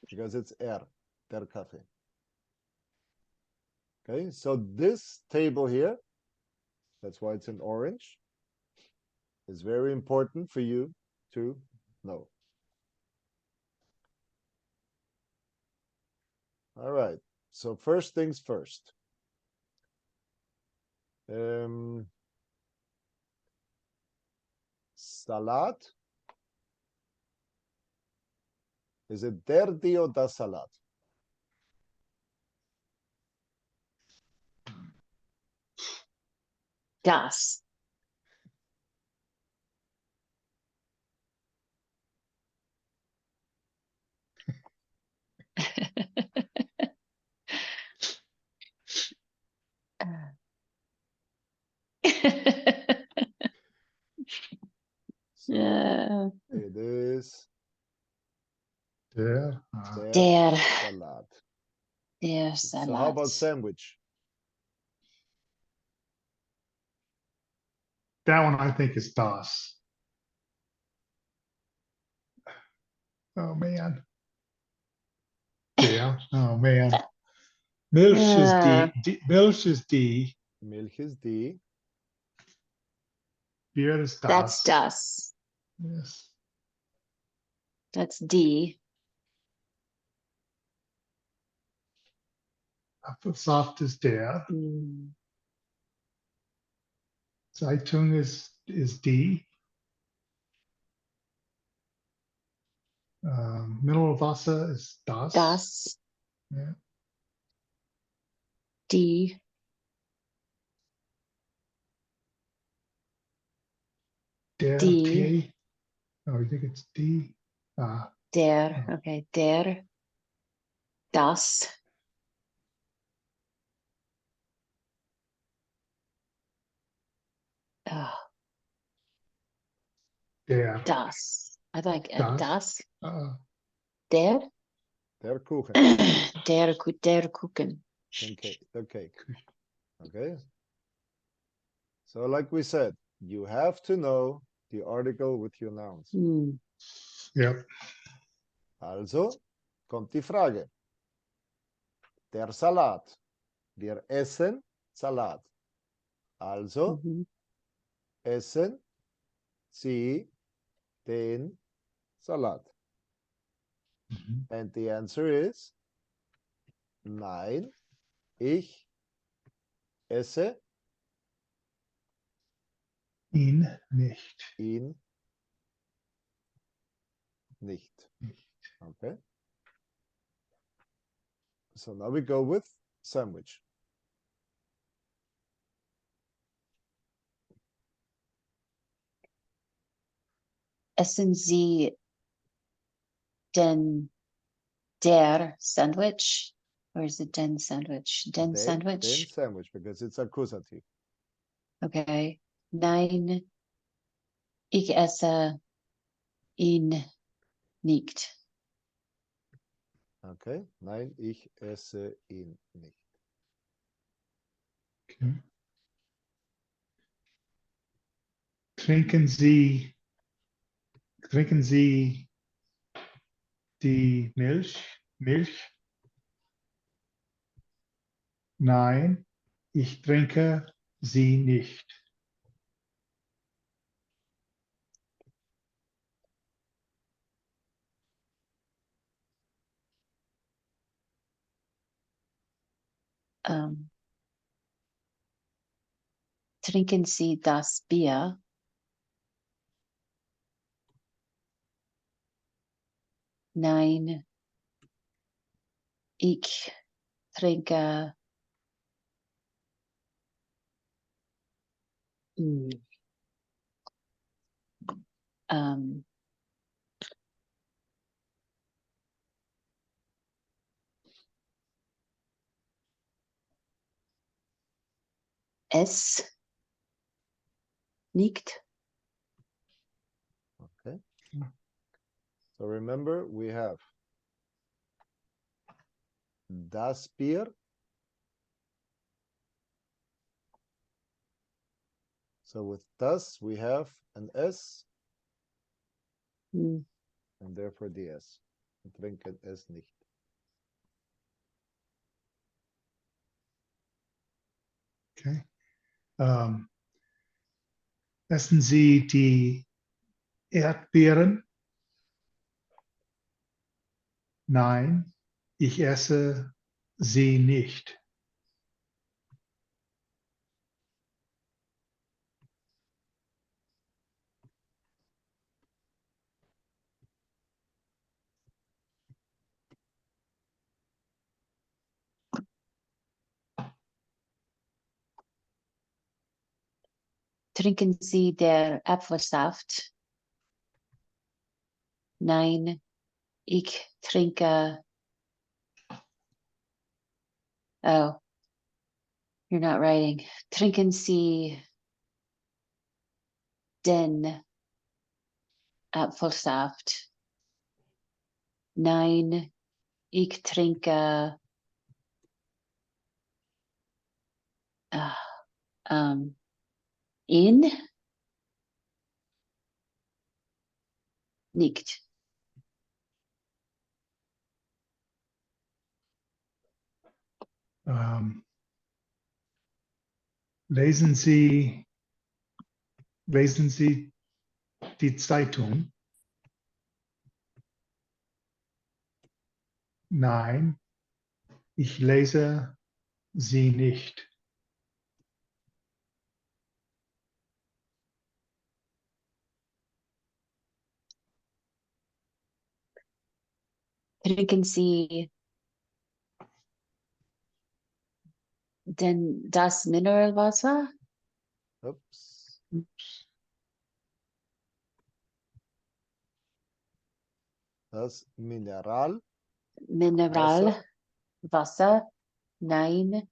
[SPEAKER 1] because it's der Kaffee. Okay, so this table here, that's why it's in orange, is very important for you to know. All right, so first things first. Salat. Is it der, die, or das Salat?
[SPEAKER 2] Das.
[SPEAKER 1] So
[SPEAKER 2] Yeah.
[SPEAKER 1] it is
[SPEAKER 3] Der.
[SPEAKER 2] Der.
[SPEAKER 1] Salat.
[SPEAKER 2] Der
[SPEAKER 1] So how about
[SPEAKER 2] Salat.
[SPEAKER 1] sandwich?
[SPEAKER 3] That one I think is das. Oh man. Yeah. Oh man. Milch is D. Milch is D.
[SPEAKER 1] Milch is die.
[SPEAKER 3] Beer is das.
[SPEAKER 2] That's das.
[SPEAKER 3] Yes.
[SPEAKER 2] That's D.
[SPEAKER 3] Apfelsaft is der. Zeitung is D. Mineralwasser is das.
[SPEAKER 2] Das.
[SPEAKER 3] Yeah.
[SPEAKER 2] D.
[SPEAKER 3] Der
[SPEAKER 2] D.
[SPEAKER 3] Tee. Oh, you think it's D?
[SPEAKER 2] Der.
[SPEAKER 3] Oh.
[SPEAKER 2] Okay. Der. Das. Oh,
[SPEAKER 3] Der.
[SPEAKER 2] das. I like
[SPEAKER 3] Das.
[SPEAKER 2] das.
[SPEAKER 3] Uh,
[SPEAKER 2] Der.
[SPEAKER 1] Der Kuchen.
[SPEAKER 2] Der Kuchen.
[SPEAKER 1] The cake. Okay. So like we said, you have to know the article with your nouns.
[SPEAKER 3] Yep.
[SPEAKER 1] Also kommt die Frage. Der Salat. Wir essen Salat. Also essen Sie den Salat. And the answer is nein, ich esse
[SPEAKER 3] Ihn nicht.
[SPEAKER 1] Ihn nicht. Okay. So now we go with sandwich.
[SPEAKER 2] Essen Sie den der Sandwich? Or is it den Sandwich? Den
[SPEAKER 1] Den
[SPEAKER 2] Sandwich?
[SPEAKER 1] sandwich, because it's accusative.
[SPEAKER 2] Okay. Nein, ich esse ihn nicht.
[SPEAKER 1] Okay. Nein, ich esse ihn nicht.
[SPEAKER 3] Okay. Trinken Sie die Milch? Milch? Nein, ich trinke sie nicht.
[SPEAKER 2] Trinken Sie das Bier? Nein, ich trinke es nicht.
[SPEAKER 1] Okay. So remember, we have das Bier. So with das, we have an S, and therefore the S. Trinken es nicht.
[SPEAKER 3] Okay. Essen Sie die Erdbeeren? Nein, ich esse sie nicht.
[SPEAKER 2] Trinken Sie der Apfelsaft? Nein, ich trinke. Oh, you're not writing. Trinken Sie den Apfelsaft? Nein, ich trinke. Ihn nicht.
[SPEAKER 3] Lesen Sie die Zeitung? Nein, ich lese sie nicht.
[SPEAKER 2] Trinken Sie das Mineralwasser?
[SPEAKER 1] Oops. Das Mineralwasser.
[SPEAKER 2] Mineralwasser? Nein,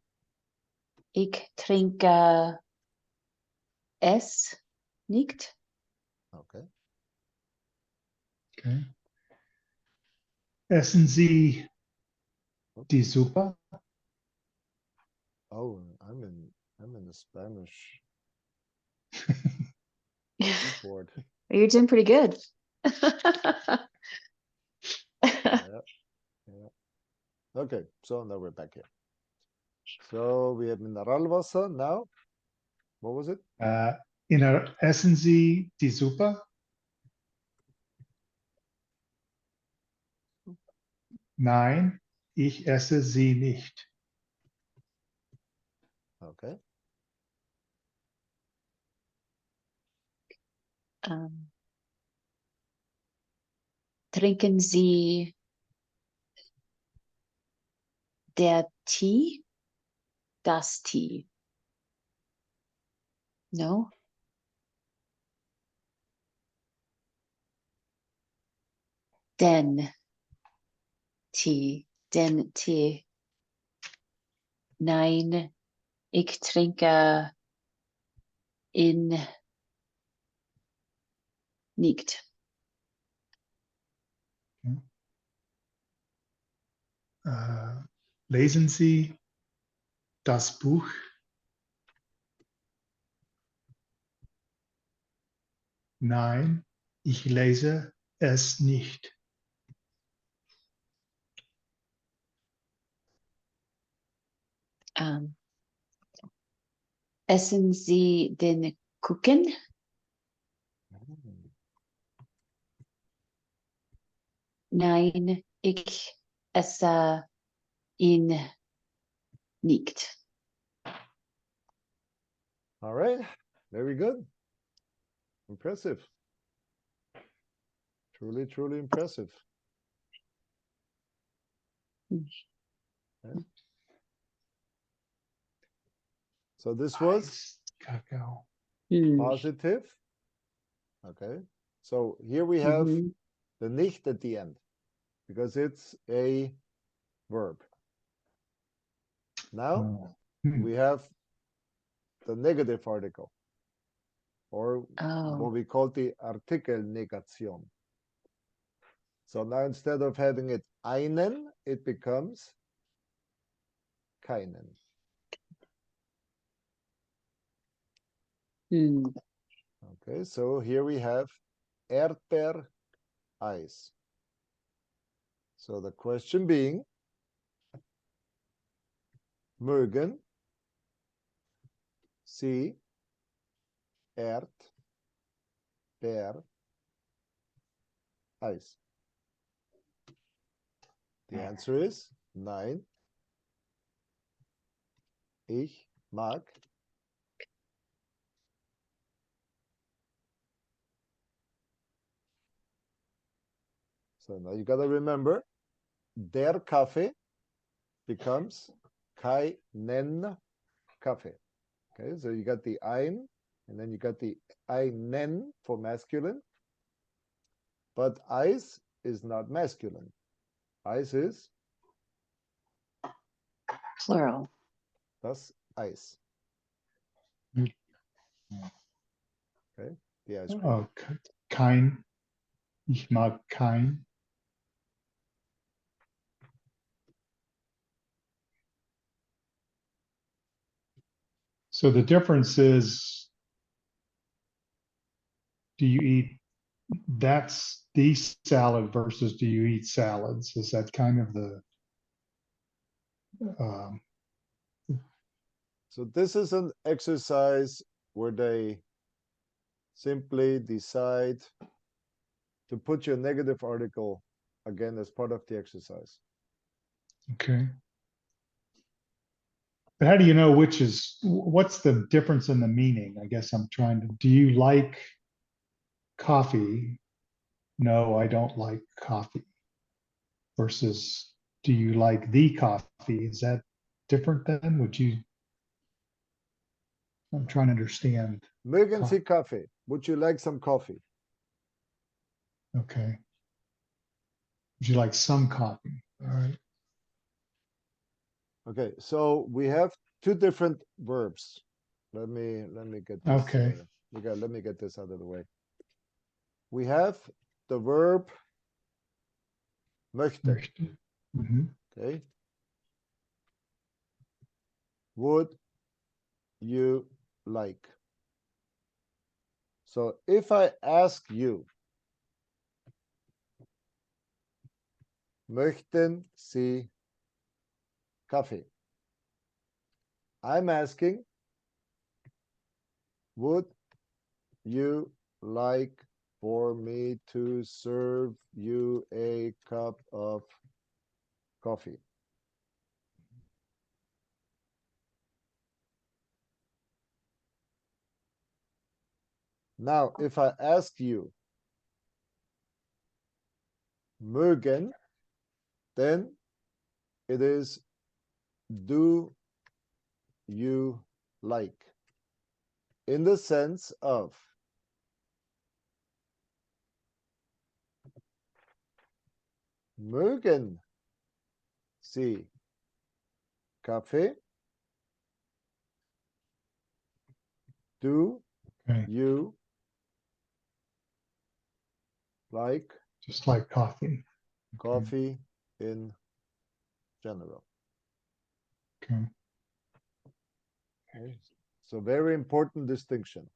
[SPEAKER 2] ich trinke es nicht.
[SPEAKER 1] Okay.
[SPEAKER 3] Okay. Essen Sie die Suppe?
[SPEAKER 1] Oh, I'm in the Spanish board.
[SPEAKER 2] You're doing pretty good.
[SPEAKER 1] Yeah. Okay, so now we're back here. So we have Mineralwasser now. What was it?
[SPEAKER 3] Essen Sie die Suppe? Nein, ich esse sie nicht.
[SPEAKER 1] Okay.
[SPEAKER 2] Trinken Sie der Tee? Das Tee? No? Den Tee. Den Tee. Nein, ich trinke ihn nicht.
[SPEAKER 3] Lesen Sie das Buch? Nein, ich lese es nicht.
[SPEAKER 2] Essen Sie den Kuchen? Nein, ich esse ihn nicht.
[SPEAKER 1] All right, very good. Impressive. Truly, truly impressive. Okay. So this was
[SPEAKER 3] Cacao.
[SPEAKER 1] positive. Okay. So here we have the nicht at the end because it's a verb. Now we have the negative article, or what we call the Artikelnegation. So now instead of having it einen, it becomes keinen. Okay, so here we have Erdbeereis. So the question being, mögen Sie Erdbeereis? The answer is nein. Ich mag So now you got to remember, der Kaffee becomes keinen Kaffee. Okay, so you got the ein, and then you got the einen for masculine. But Eis is not masculine. Eis is
[SPEAKER 2] plural.
[SPEAKER 1] Das Eis. Okay, the ice cream.
[SPEAKER 3] Oh, kein. Ich mag kein. So the difference is, do you eat, that's the salad versus do you eat salads? Is that kind of the,
[SPEAKER 1] So this is an exercise where they simply decide to put your negative article again as part of the exercise.
[SPEAKER 3] okay. But how do you know which is, what's the difference in the meaning? I guess I'm trying to, do you like coffee? No, I don't like coffee. Versus, do you like the coffee? Is that different then? Would you, I'm trying to understand.
[SPEAKER 1] Mögen Sie Kaffee? Would you like some coffee?
[SPEAKER 3] Okay. Would you like some coffee? All right.
[SPEAKER 1] Okay, so we have two different verbs. Let me get this.
[SPEAKER 3] Okay.
[SPEAKER 1] Let me get this out of the way. We have the verb möchte. Okay. Would you like? So if I ask you, möchten Sie Kaffee? I'm asking, would you like for me to serve you a cup of coffee? Now, if I ask you mögen, then it is do you like? In the sense of mögen Sie Kaffee? Do
[SPEAKER 3] Okay,
[SPEAKER 1] you like
[SPEAKER 3] just like coffee. Okay,
[SPEAKER 1] coffee in general?
[SPEAKER 3] okay,
[SPEAKER 1] Okay. So very important distinction.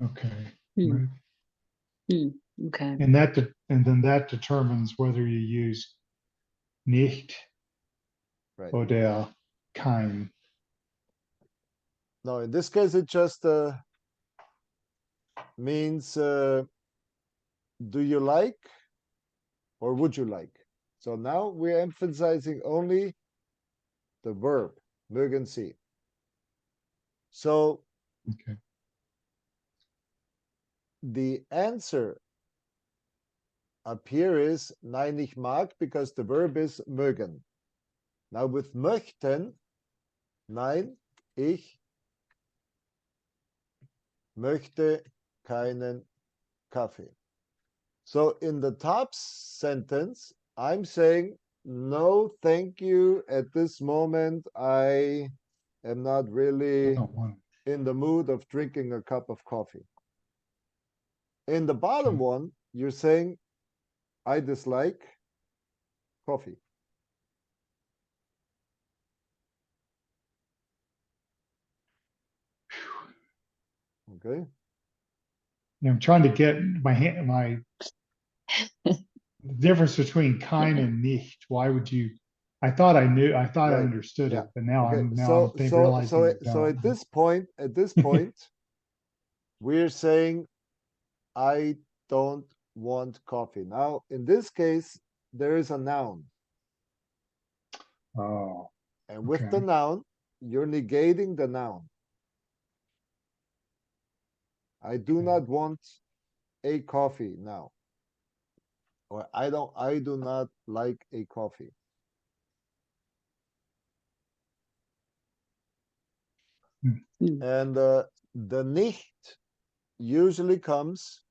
[SPEAKER 3] okay.
[SPEAKER 2] Hmm.
[SPEAKER 3] Right.
[SPEAKER 2] Okay.
[SPEAKER 3] And and then that determines whether you use nicht
[SPEAKER 1] Right.
[SPEAKER 3] oder kein.
[SPEAKER 1] No, in this case, it just means do you like or would you like? So now we're emphasizing only the verb, mögen Sie. So
[SPEAKER 3] Okay,
[SPEAKER 1] the answer up here is nein, ich mag, because the verb is mögen. Now with möchten, nein, ich möchte keinen Kaffee. So in the top sentence, I'm saying, no, thank you. At this moment, I am not
[SPEAKER 3] I
[SPEAKER 1] really
[SPEAKER 3] don't want
[SPEAKER 1] in the mood of drinking a cup of coffee. In the bottom
[SPEAKER 3] Okay.
[SPEAKER 1] one, you're saying, I dislike coffee. Okay.
[SPEAKER 3] I'm trying to get my difference between kein and nicht. Why would you? I thought I knew. I thought I
[SPEAKER 1] Right.
[SPEAKER 3] understood
[SPEAKER 1] Yeah.
[SPEAKER 3] it, but now
[SPEAKER 1] Okay.
[SPEAKER 3] I'm realizing I
[SPEAKER 1] So
[SPEAKER 3] don't.
[SPEAKER 1] at this point, we're saying I don't want coffee. Now, in this case, there is a noun.
[SPEAKER 3] Oh,
[SPEAKER 1] And with the
[SPEAKER 3] okay.
[SPEAKER 1] noun, you're negating the noun. I do
[SPEAKER 3] Okay.
[SPEAKER 1] not want a coffee now. Or I do not like a coffee. And the nicht usually comes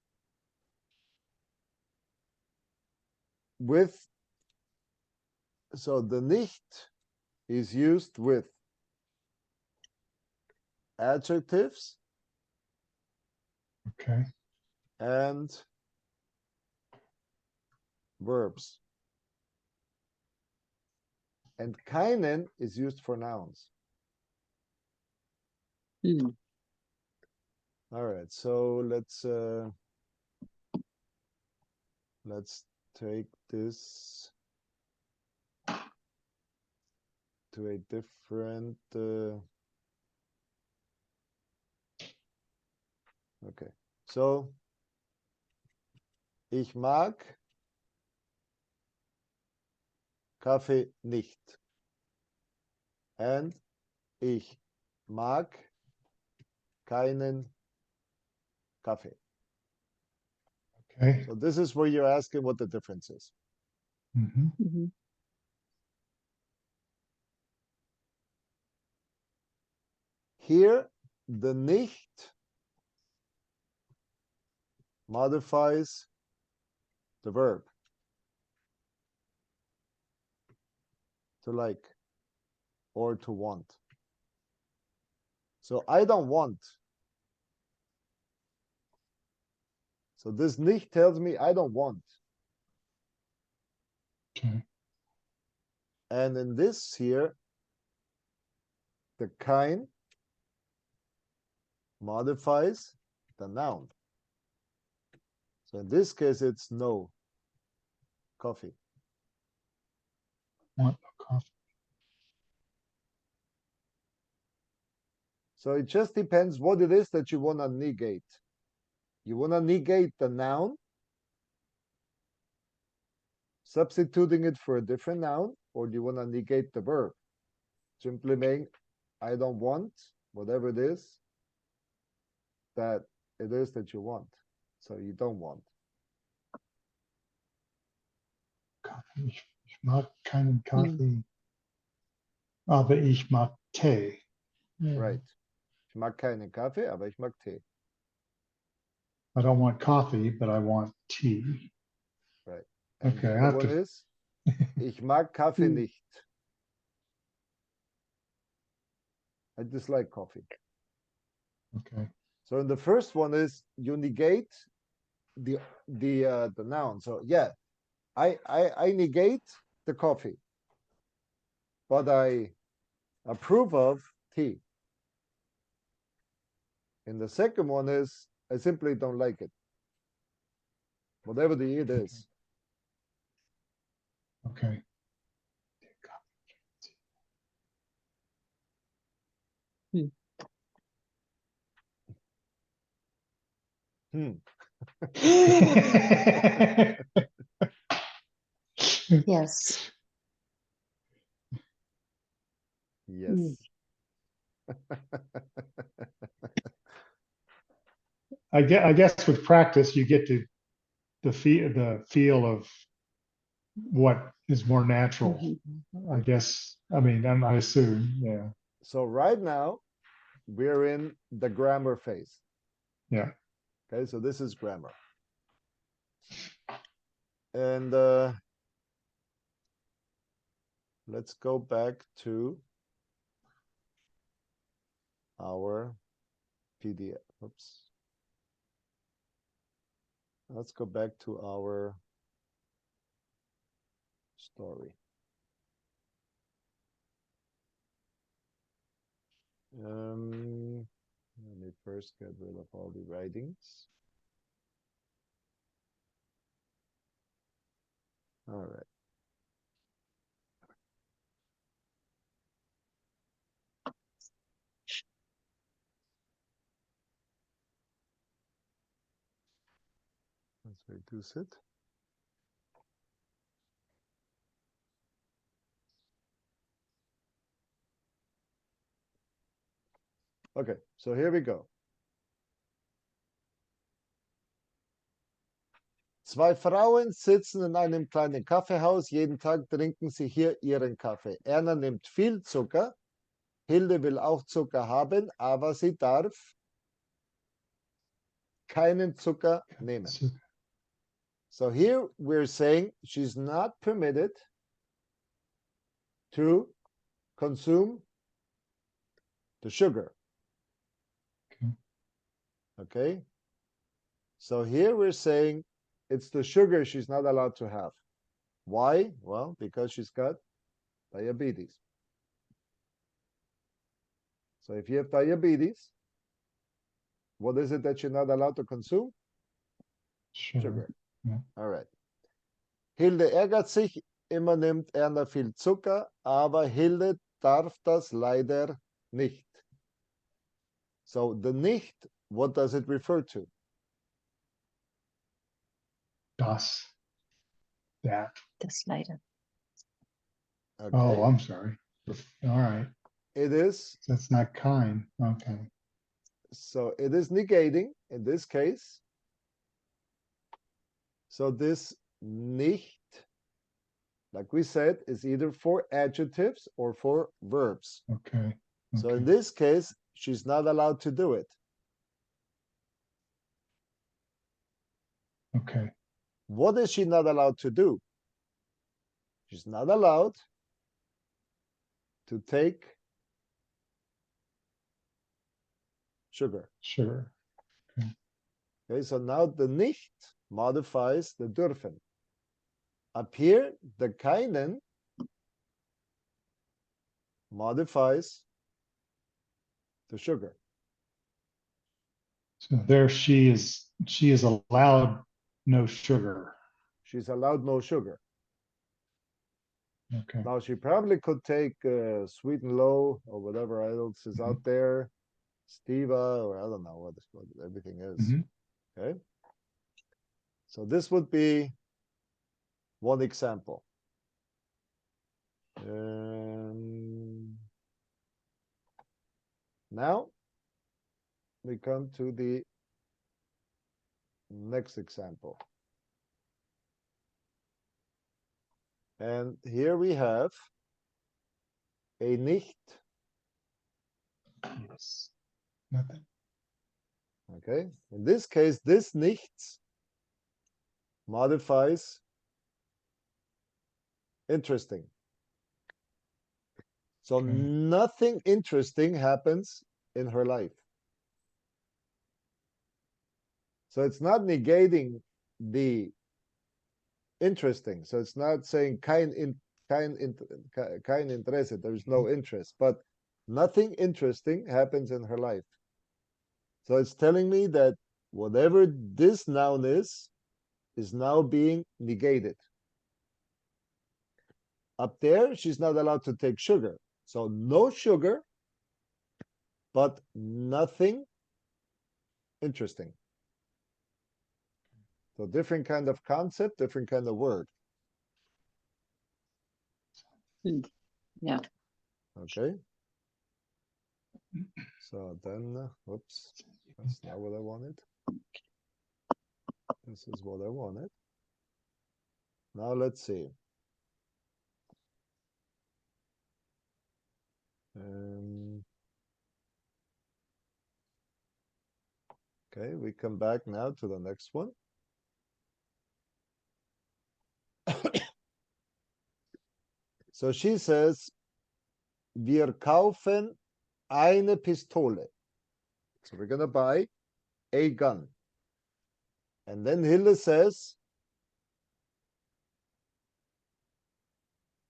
[SPEAKER 1] with, so the nicht is used with adjectives
[SPEAKER 3] Okay.
[SPEAKER 1] and verbs. And keinen is used for nouns. All right, so let's take this to a different okay. So ich mag Kaffee nicht. And ich mag keinen Kaffee.
[SPEAKER 3] Okay.
[SPEAKER 1] So this is where you're asking what the difference is.
[SPEAKER 3] Mm-hmm.
[SPEAKER 1] Here, the nicht modifies the verb to like or to want. So I don't want. So this nicht tells me I don't want.
[SPEAKER 3] Okay.
[SPEAKER 1] And in this here, the kein modifies the noun. So in this case, it's no coffee.
[SPEAKER 3] Want no coffee.
[SPEAKER 1] So it just depends what it is that you want to negate. You want to negate the noun, substituting it for a different noun, or do you want to negate the verb? Simply saying, I don't want whatever it is that it is that you want. So you don't want.
[SPEAKER 3] Kaffee. Ich mag keinen Kaffee. Aber ich mag Tee. Yeah.
[SPEAKER 1] Right. Ich mag keinen Kaffee, aber ich mag Tee.
[SPEAKER 3] I don't want coffee, but I want tea.
[SPEAKER 1] Right. And
[SPEAKER 3] Okay,
[SPEAKER 1] the
[SPEAKER 3] I
[SPEAKER 1] other
[SPEAKER 3] have
[SPEAKER 1] one
[SPEAKER 3] to.
[SPEAKER 1] is, ich mag Kaffee nicht. I dislike coffee.
[SPEAKER 3] Okay.
[SPEAKER 1] So in the first one is you negate the noun. So yeah, I negate the coffee, but I approve of tea. And the second one is I simply don't like it. Whatever the it is.
[SPEAKER 3] Okay.
[SPEAKER 2] Yes.
[SPEAKER 1] Yes.
[SPEAKER 3] I guess with practice you get to the feel of what is more natural.
[SPEAKER 2] Mhm.
[SPEAKER 3] I guess. I mean, I assume. Yeah.
[SPEAKER 1] So right now we're in the grammar phase.
[SPEAKER 3] Yeah.
[SPEAKER 1] Okay, so this is grammar. And let's go back to our PDF. Oops. Let's go back to our story. Let me first get rid of all the writings. All right. Let's reduce it. Okay, so here we go. Zwei Frauen sitzen in einem kleinen Kaffeehaus. Jeden Tag trinken sie hier ihren Kaffee. Erna nimmt viel Zucker. Hilde will auch Zucker haben, aber sie darf keinen Zucker nehmen. So here we're saying she's not permitted to consume the sugar. Okay. So here we're saying it's the sugar she's not allowed to have. Why? Well, because she's got diabetes. So if you have diabetes, what is it that you're not allowed to consume? Sugar.
[SPEAKER 3] Yeah.
[SPEAKER 1] All right. Hilde ärgert sich, immer nimmt Erna viel Zucker, aber Hilde darf das leider nicht. So the nicht, what does it refer to?
[SPEAKER 3] Das. That.
[SPEAKER 2] Das leider.
[SPEAKER 1] Okay.
[SPEAKER 3] Oh, I'm sorry. All right.
[SPEAKER 1] It is.
[SPEAKER 3] That's not kind. Okay.
[SPEAKER 1] So it is negating in this case. So this nicht, like we said, is either for adjectives or for verbs.
[SPEAKER 3] Okay.
[SPEAKER 1] So in this case, she's not allowed to do it.
[SPEAKER 3] Okay.
[SPEAKER 1] What is she not allowed to do? She's not allowed to take sugar.
[SPEAKER 3] Sure.
[SPEAKER 1] Okay, so now the nicht modifies the dürfen. Up here, the keinen modifies the sugar.
[SPEAKER 3] So there she is allowed no sugar.
[SPEAKER 1] She's allowed no sugar.
[SPEAKER 3] Okay.
[SPEAKER 1] Now she probably could take sweet and low or whatever else is out there, Steva, or I don't know what everything is. Okay. So this would be one example. Now we come to the next example. And here we have a nicht.
[SPEAKER 3] Yes. Nothing.
[SPEAKER 1] Okay. In this case, this nichts modifies interesting. So
[SPEAKER 3] Okay.
[SPEAKER 1] nothing interesting happens in her life. So it's not negating the interesting. So it's not saying kein Interesse, there's no interest, but nothing interesting happens in her life. So it's telling me that whatever this noun is now being negated. Up there, she's not allowed to take sugar. So no sugar, but nothing interesting. So different kind of concept, different kind of word.
[SPEAKER 2] Yeah.
[SPEAKER 1] Okay. So then, whoops, that's not what I wanted. This is what I wanted. Now let's see. Okay, we come back now to the next one. So she says, wir kaufen eine Pistole. So we're going to buy a gun. And then Hilde says,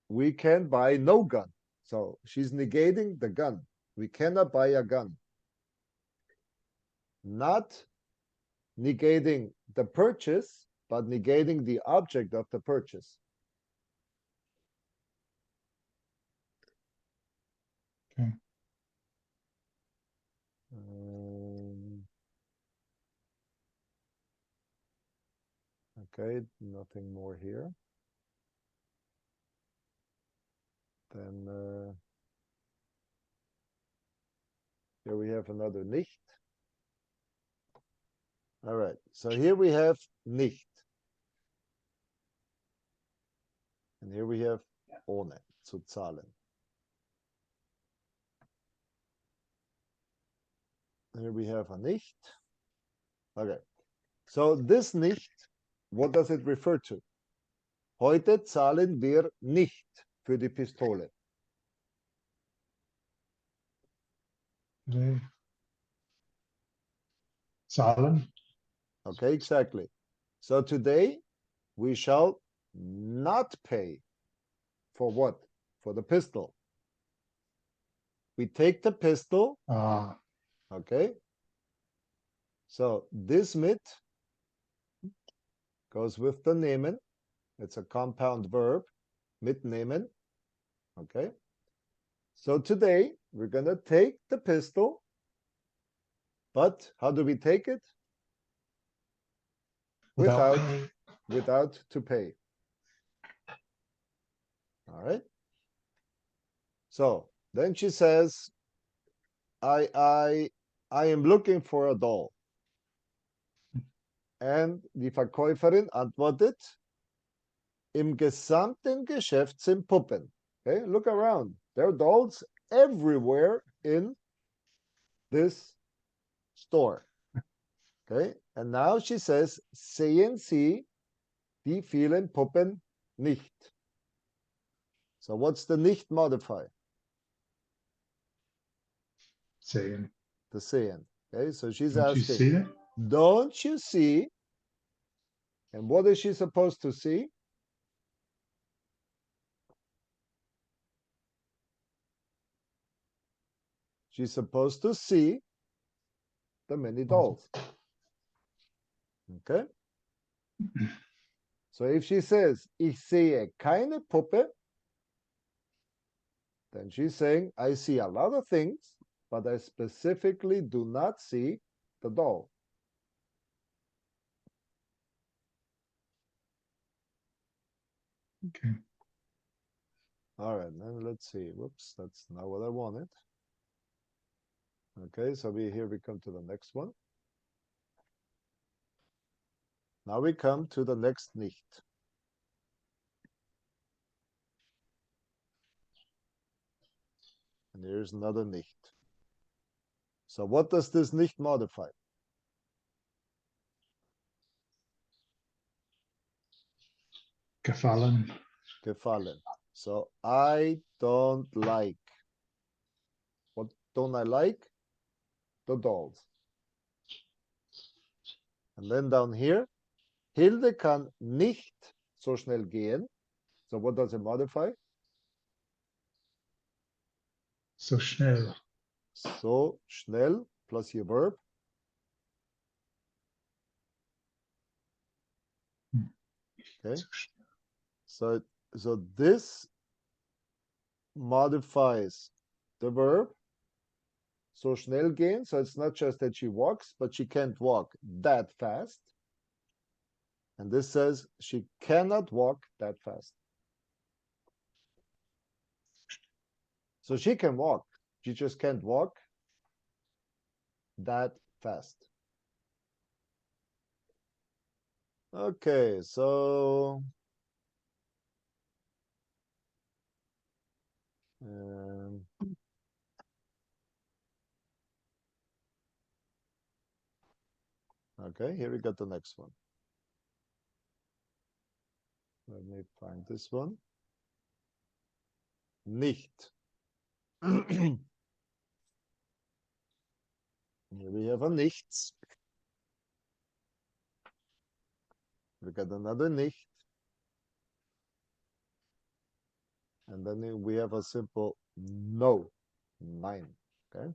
[SPEAKER 1] we can buy no gun. So she's negating the gun. We cannot buy a gun. Not negating the purchase, but negating the object of the purchase.
[SPEAKER 3] Okay.
[SPEAKER 1] Okay, nothing more here. Then here we have another nicht. All right, so here we have nicht. And here we have ohne, zu zahlen. Here we have a nicht. Okay, so this nicht, what does it refer to? Heute zahlen wir nicht für die Pistole.
[SPEAKER 3] Today. Zahlen.
[SPEAKER 1] Okay, exactly. So today we shall not pay for what? For the pistol. We take the pistol. Okay. So this mit goes with the nehmen. It's a compound verb, mitnehmen. Okay. So today we're going to take the pistol, but how do we take it? Without to pay. All right. So then she says, I am looking for a doll. And die Verkäuferin antwortet, im gesamten Geschäft sind Puppen. Okay, look around. There are dolls everywhere in this store. Okay, and now she says, sehen Sie die vielen Puppen nicht? So what's the nicht modify?
[SPEAKER 3] Sehen.
[SPEAKER 1] The sehen. Okay, so she's
[SPEAKER 3] Don't you
[SPEAKER 1] asking,
[SPEAKER 3] see it?
[SPEAKER 1] don't you see? And what is she supposed to see? She's supposed to see the many dolls. Okay? So if she says, ich sehe keine Puppe, then she's saying, I see a lot of things, but I specifically do not see the doll.
[SPEAKER 3] Okay.
[SPEAKER 1] All right, then let's see. Whoops, that's not what I wanted. Okay, so here we come to the next one. Now we come to the next nicht. And here's another nicht. So what does this nicht modify?
[SPEAKER 3] Gefallen.
[SPEAKER 1] Gefallen. So I don't like. What don't I like? The dolls. And then down here, Hilde kann nicht so schnell gehen. So what does it modify?
[SPEAKER 3] So schnell.
[SPEAKER 1] So schnell plus your verb. Okay. So this modifies the verb. So schnell gehen. So it's not just that she walks, but she can't walk that fast. And this says she cannot walk that fast. So she can walk. She just can't walk that fast. Okay, so okay, here we got the next one. Let me find this one. Nicht. Here we have a nichts. We got another nicht. And then we have a simple no. Nein. Okay.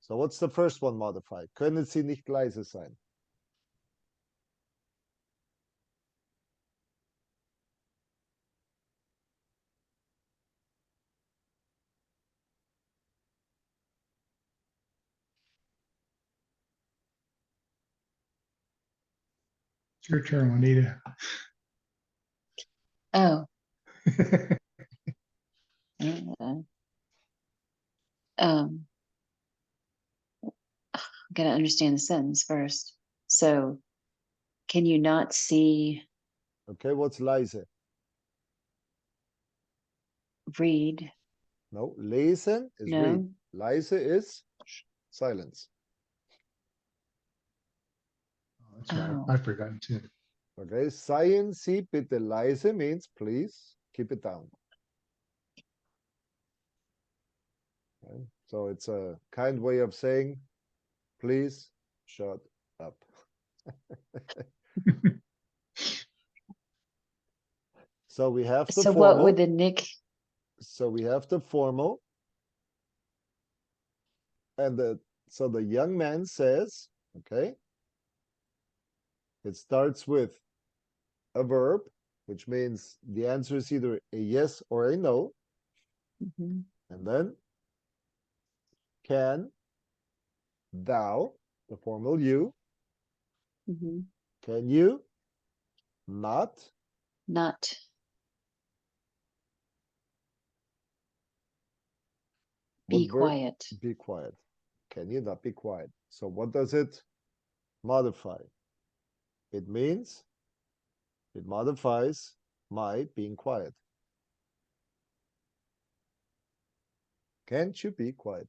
[SPEAKER 1] So what's the first one modified? Können Sie nicht leise sein?
[SPEAKER 3] It's your turn, Juanita.
[SPEAKER 2] Oh. Gotta understand the sentence first. So, can you not see?
[SPEAKER 1] Okay, what's leise?
[SPEAKER 2] Read.
[SPEAKER 1] No, lesen is
[SPEAKER 2] No.
[SPEAKER 1] read. Leise is silence.
[SPEAKER 3] Oh, that's right.
[SPEAKER 2] Oh.
[SPEAKER 3] I've forgotten too.
[SPEAKER 1] Okay, seien Sie bitte leise means please keep it down. Okay. So it's a kind way of saying please shut up. So we have the
[SPEAKER 2] So
[SPEAKER 1] formal.
[SPEAKER 2] what would the Nick?
[SPEAKER 1] So we have the formal. And so the young man says, okay, it starts with a verb, which means the answer is either a yes or a no.
[SPEAKER 2] Mm-hmm.
[SPEAKER 1] And then can thou, the formal you,
[SPEAKER 2] Mm-hmm.
[SPEAKER 1] can you not
[SPEAKER 2] be quiet?
[SPEAKER 1] Be quiet. Can you not be quiet? So what does it modify? It means it modifies my being quiet. Can't you be quiet?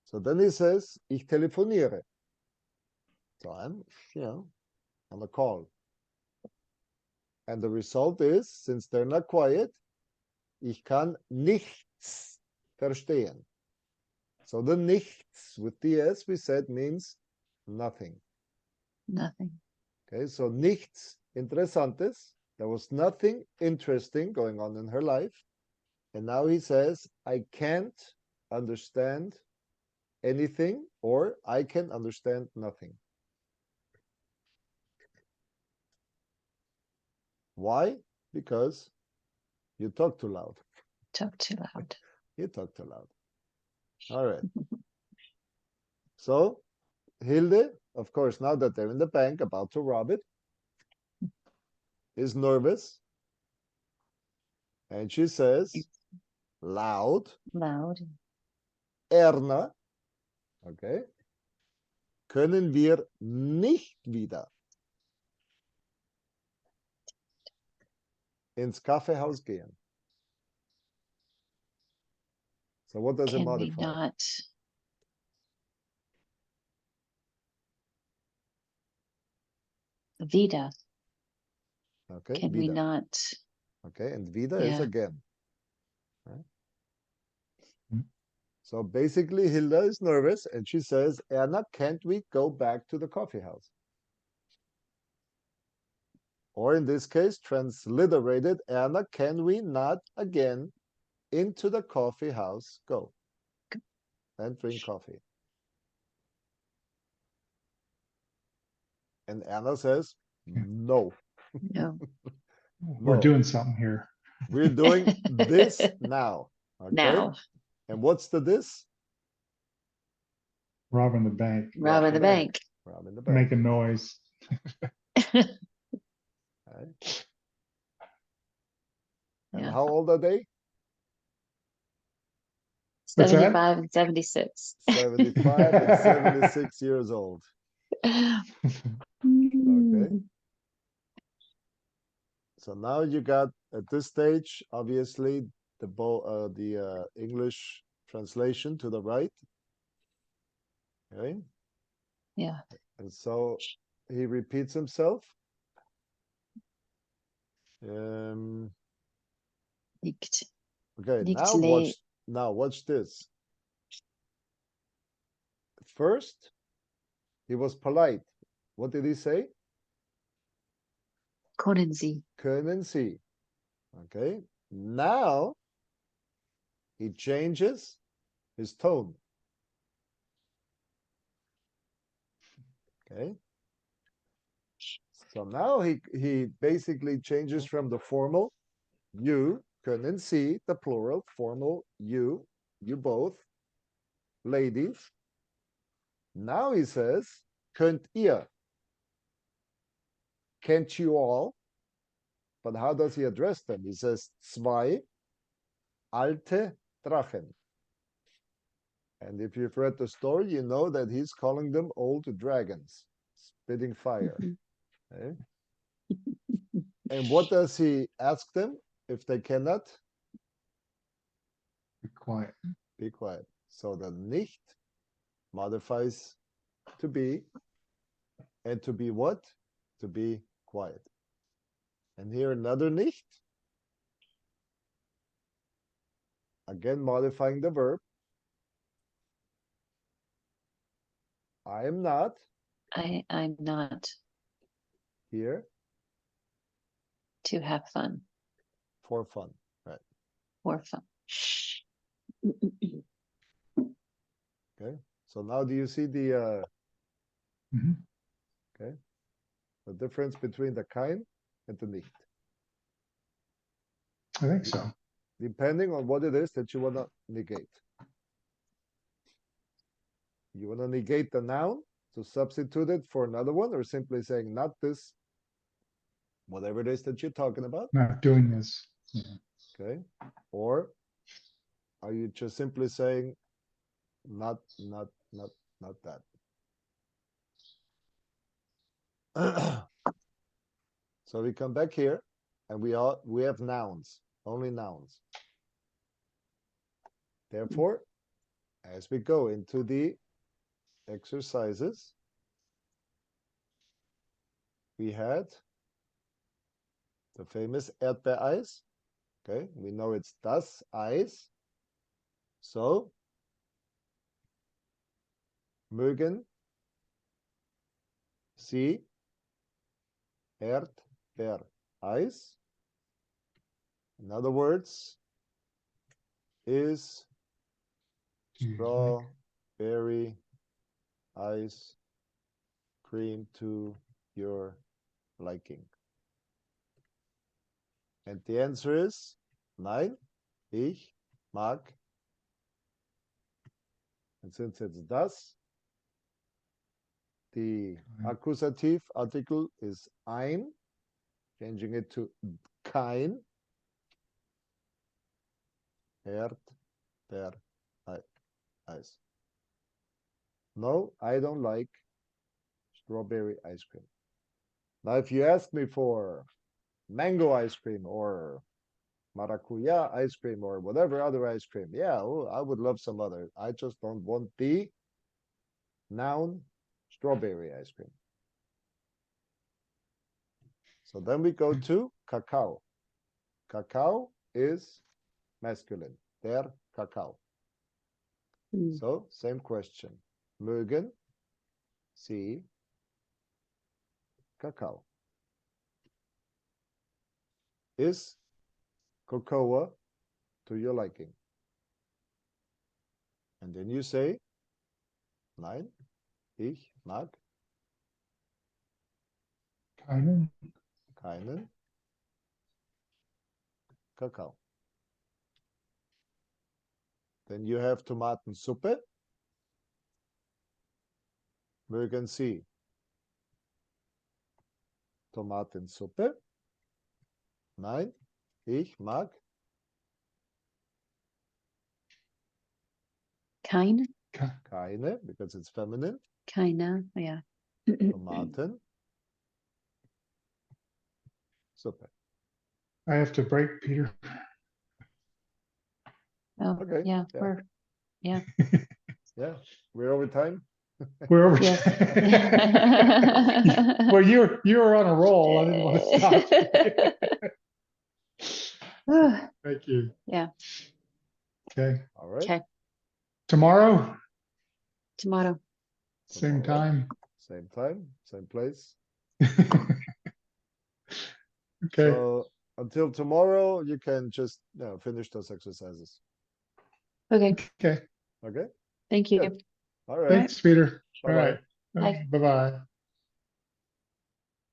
[SPEAKER 1] So then he says, ich telefoniere. So I'm, on a call. And the result is, since they're not quiet, ich kann nichts verstehen. So the nichts with the S we said means nothing.
[SPEAKER 2] Nothing.
[SPEAKER 1] Okay, so nichts interessantes. There was nothing interesting going on in her life. And now he says, I can't understand anything, or I can understand nothing. Why? Because you talk too loud.
[SPEAKER 2] Talk too loud.
[SPEAKER 1] You talk too loud. All right. So Hilde, of course, now that they're in the bank about to rob it, is nervous. And she says, loud.
[SPEAKER 2] Loud.
[SPEAKER 1] Erna, okay, können wir nicht wieder ins Kaffeehaus gehen. So what does it
[SPEAKER 2] Can we
[SPEAKER 1] modify?
[SPEAKER 2] not? Vida.
[SPEAKER 1] Okay,
[SPEAKER 2] Can we
[SPEAKER 1] wieder.
[SPEAKER 2] not?
[SPEAKER 1] Okay, and wieder is
[SPEAKER 2] Yeah.
[SPEAKER 1] again. Right?
[SPEAKER 3] Mm.
[SPEAKER 1] So basically, Hilda is nervous and she says, Erna, can't we go back to the coffee house? Or in this case, transliterated, Erna, can we not again into the coffee house go and drink coffee? And Erna says, no.
[SPEAKER 2] No.
[SPEAKER 3] We're
[SPEAKER 1] No.
[SPEAKER 3] doing something here.
[SPEAKER 1] We're doing this now. Okay.
[SPEAKER 2] Now.
[SPEAKER 1] And what's the this?
[SPEAKER 3] Robbing the bank,
[SPEAKER 2] Robbing the bank.
[SPEAKER 1] Robbing the bank.
[SPEAKER 3] making noise.
[SPEAKER 1] Right? And
[SPEAKER 2] Yeah.
[SPEAKER 1] how old are they?
[SPEAKER 3] What's that?
[SPEAKER 2] 75 and 76.
[SPEAKER 1] 75 and 76 years old. Okay. So now you got at this stage, obviously, the English translation to the right. Okay.
[SPEAKER 2] Yeah.
[SPEAKER 1] And so he repeats himself.
[SPEAKER 2] Liegt.
[SPEAKER 1] Okay,
[SPEAKER 2] Liegt
[SPEAKER 1] now watch this. First, he was polite. What did he say?
[SPEAKER 2] Können Sie.
[SPEAKER 1] Können Sie. Okay. Now he changes his tone. Okay. So now he basically changes from the formal you, können Sie, the plural, formal you both, ladies. Now he says, könnt ihr, can't you all? But how does he address them? He says, zwei alte Drachen. And if you've read the story, you know that he's calling them old dragons, spitting fire. Okay? And what does he ask them if they cannot?
[SPEAKER 3] Be quiet.
[SPEAKER 1] Be quiet. So the nicht modifies to be, and to be what? To be quiet. And here another nicht. Again modifying the verb. I am not.
[SPEAKER 2] I'm not.
[SPEAKER 1] Here.
[SPEAKER 2] To have fun.
[SPEAKER 1] For fun. Right.
[SPEAKER 2] For fun.
[SPEAKER 1] Okay. So now do you see the
[SPEAKER 3] Mhm.
[SPEAKER 1] okay, the difference between the kein and the nicht?
[SPEAKER 3] I think so.
[SPEAKER 1] Depending on what it is that you want to negate. You want to negate the noun to substitute it for another one, or simply saying not this, whatever it is that you're talking about.
[SPEAKER 3] Not doing this. Yeah.
[SPEAKER 1] Okay. Or are you just simply saying not that? So we come back here and we have nouns, only nouns. Therefore, as we go into the exercises, we had the famous Erdbeereis. Okay, we know it's das Eis. So, mögen Sie Erdbeereis? In other words, is strawberry ice cream to your liking? And the answer is nein, ich mag. And since it's das, the Akkusativ article is ein, changing it to kein. Erdbeereis. Nice. No, I don't like strawberry ice cream. Now, if you ask me for mango ice cream or maracuya ice cream or whatever other ice cream, yeah, oh, I would love some other. I just don't want the noun strawberry ice cream. So then we go to cacao. Cacao is masculine. Der Kakao. So, same question. Mögen Sie Kakao? Is cocoa to your liking? And then you say, nein, ich mag
[SPEAKER 3] Keinen.
[SPEAKER 1] keinen Kakao. Then you have Tomatensuppe. Mögen Sie Tomatensuppe? Nein, ich mag
[SPEAKER 2] Keine.
[SPEAKER 1] keine, because it's feminine.
[SPEAKER 2] Keine, yeah.
[SPEAKER 1] Tomatensuppe.
[SPEAKER 3] I have to break, Peter.
[SPEAKER 2] Oh,
[SPEAKER 1] Okay,
[SPEAKER 2] yeah,
[SPEAKER 1] yeah. Yeah, we're over time.
[SPEAKER 3] We're over.
[SPEAKER 2] Yes.
[SPEAKER 3] Well, you were on a roll. I didn't want to stop. Thank you.
[SPEAKER 2] Yeah.
[SPEAKER 3] Okay.
[SPEAKER 1] All right.
[SPEAKER 2] Okay.
[SPEAKER 3] Tomorrow,
[SPEAKER 2] Tomorrow.
[SPEAKER 3] same time.
[SPEAKER 1] Same time, same place.
[SPEAKER 3] Okay.
[SPEAKER 1] So until tomorrow, you can just finish those exercises.
[SPEAKER 2] Okay.
[SPEAKER 3] Okay.
[SPEAKER 1] Okay.
[SPEAKER 2] Thank you.
[SPEAKER 1] Good. All right.
[SPEAKER 3] Thanks, Peter. All
[SPEAKER 1] Bye-bye.
[SPEAKER 3] right.
[SPEAKER 2] Bye.
[SPEAKER 3] Bye-bye.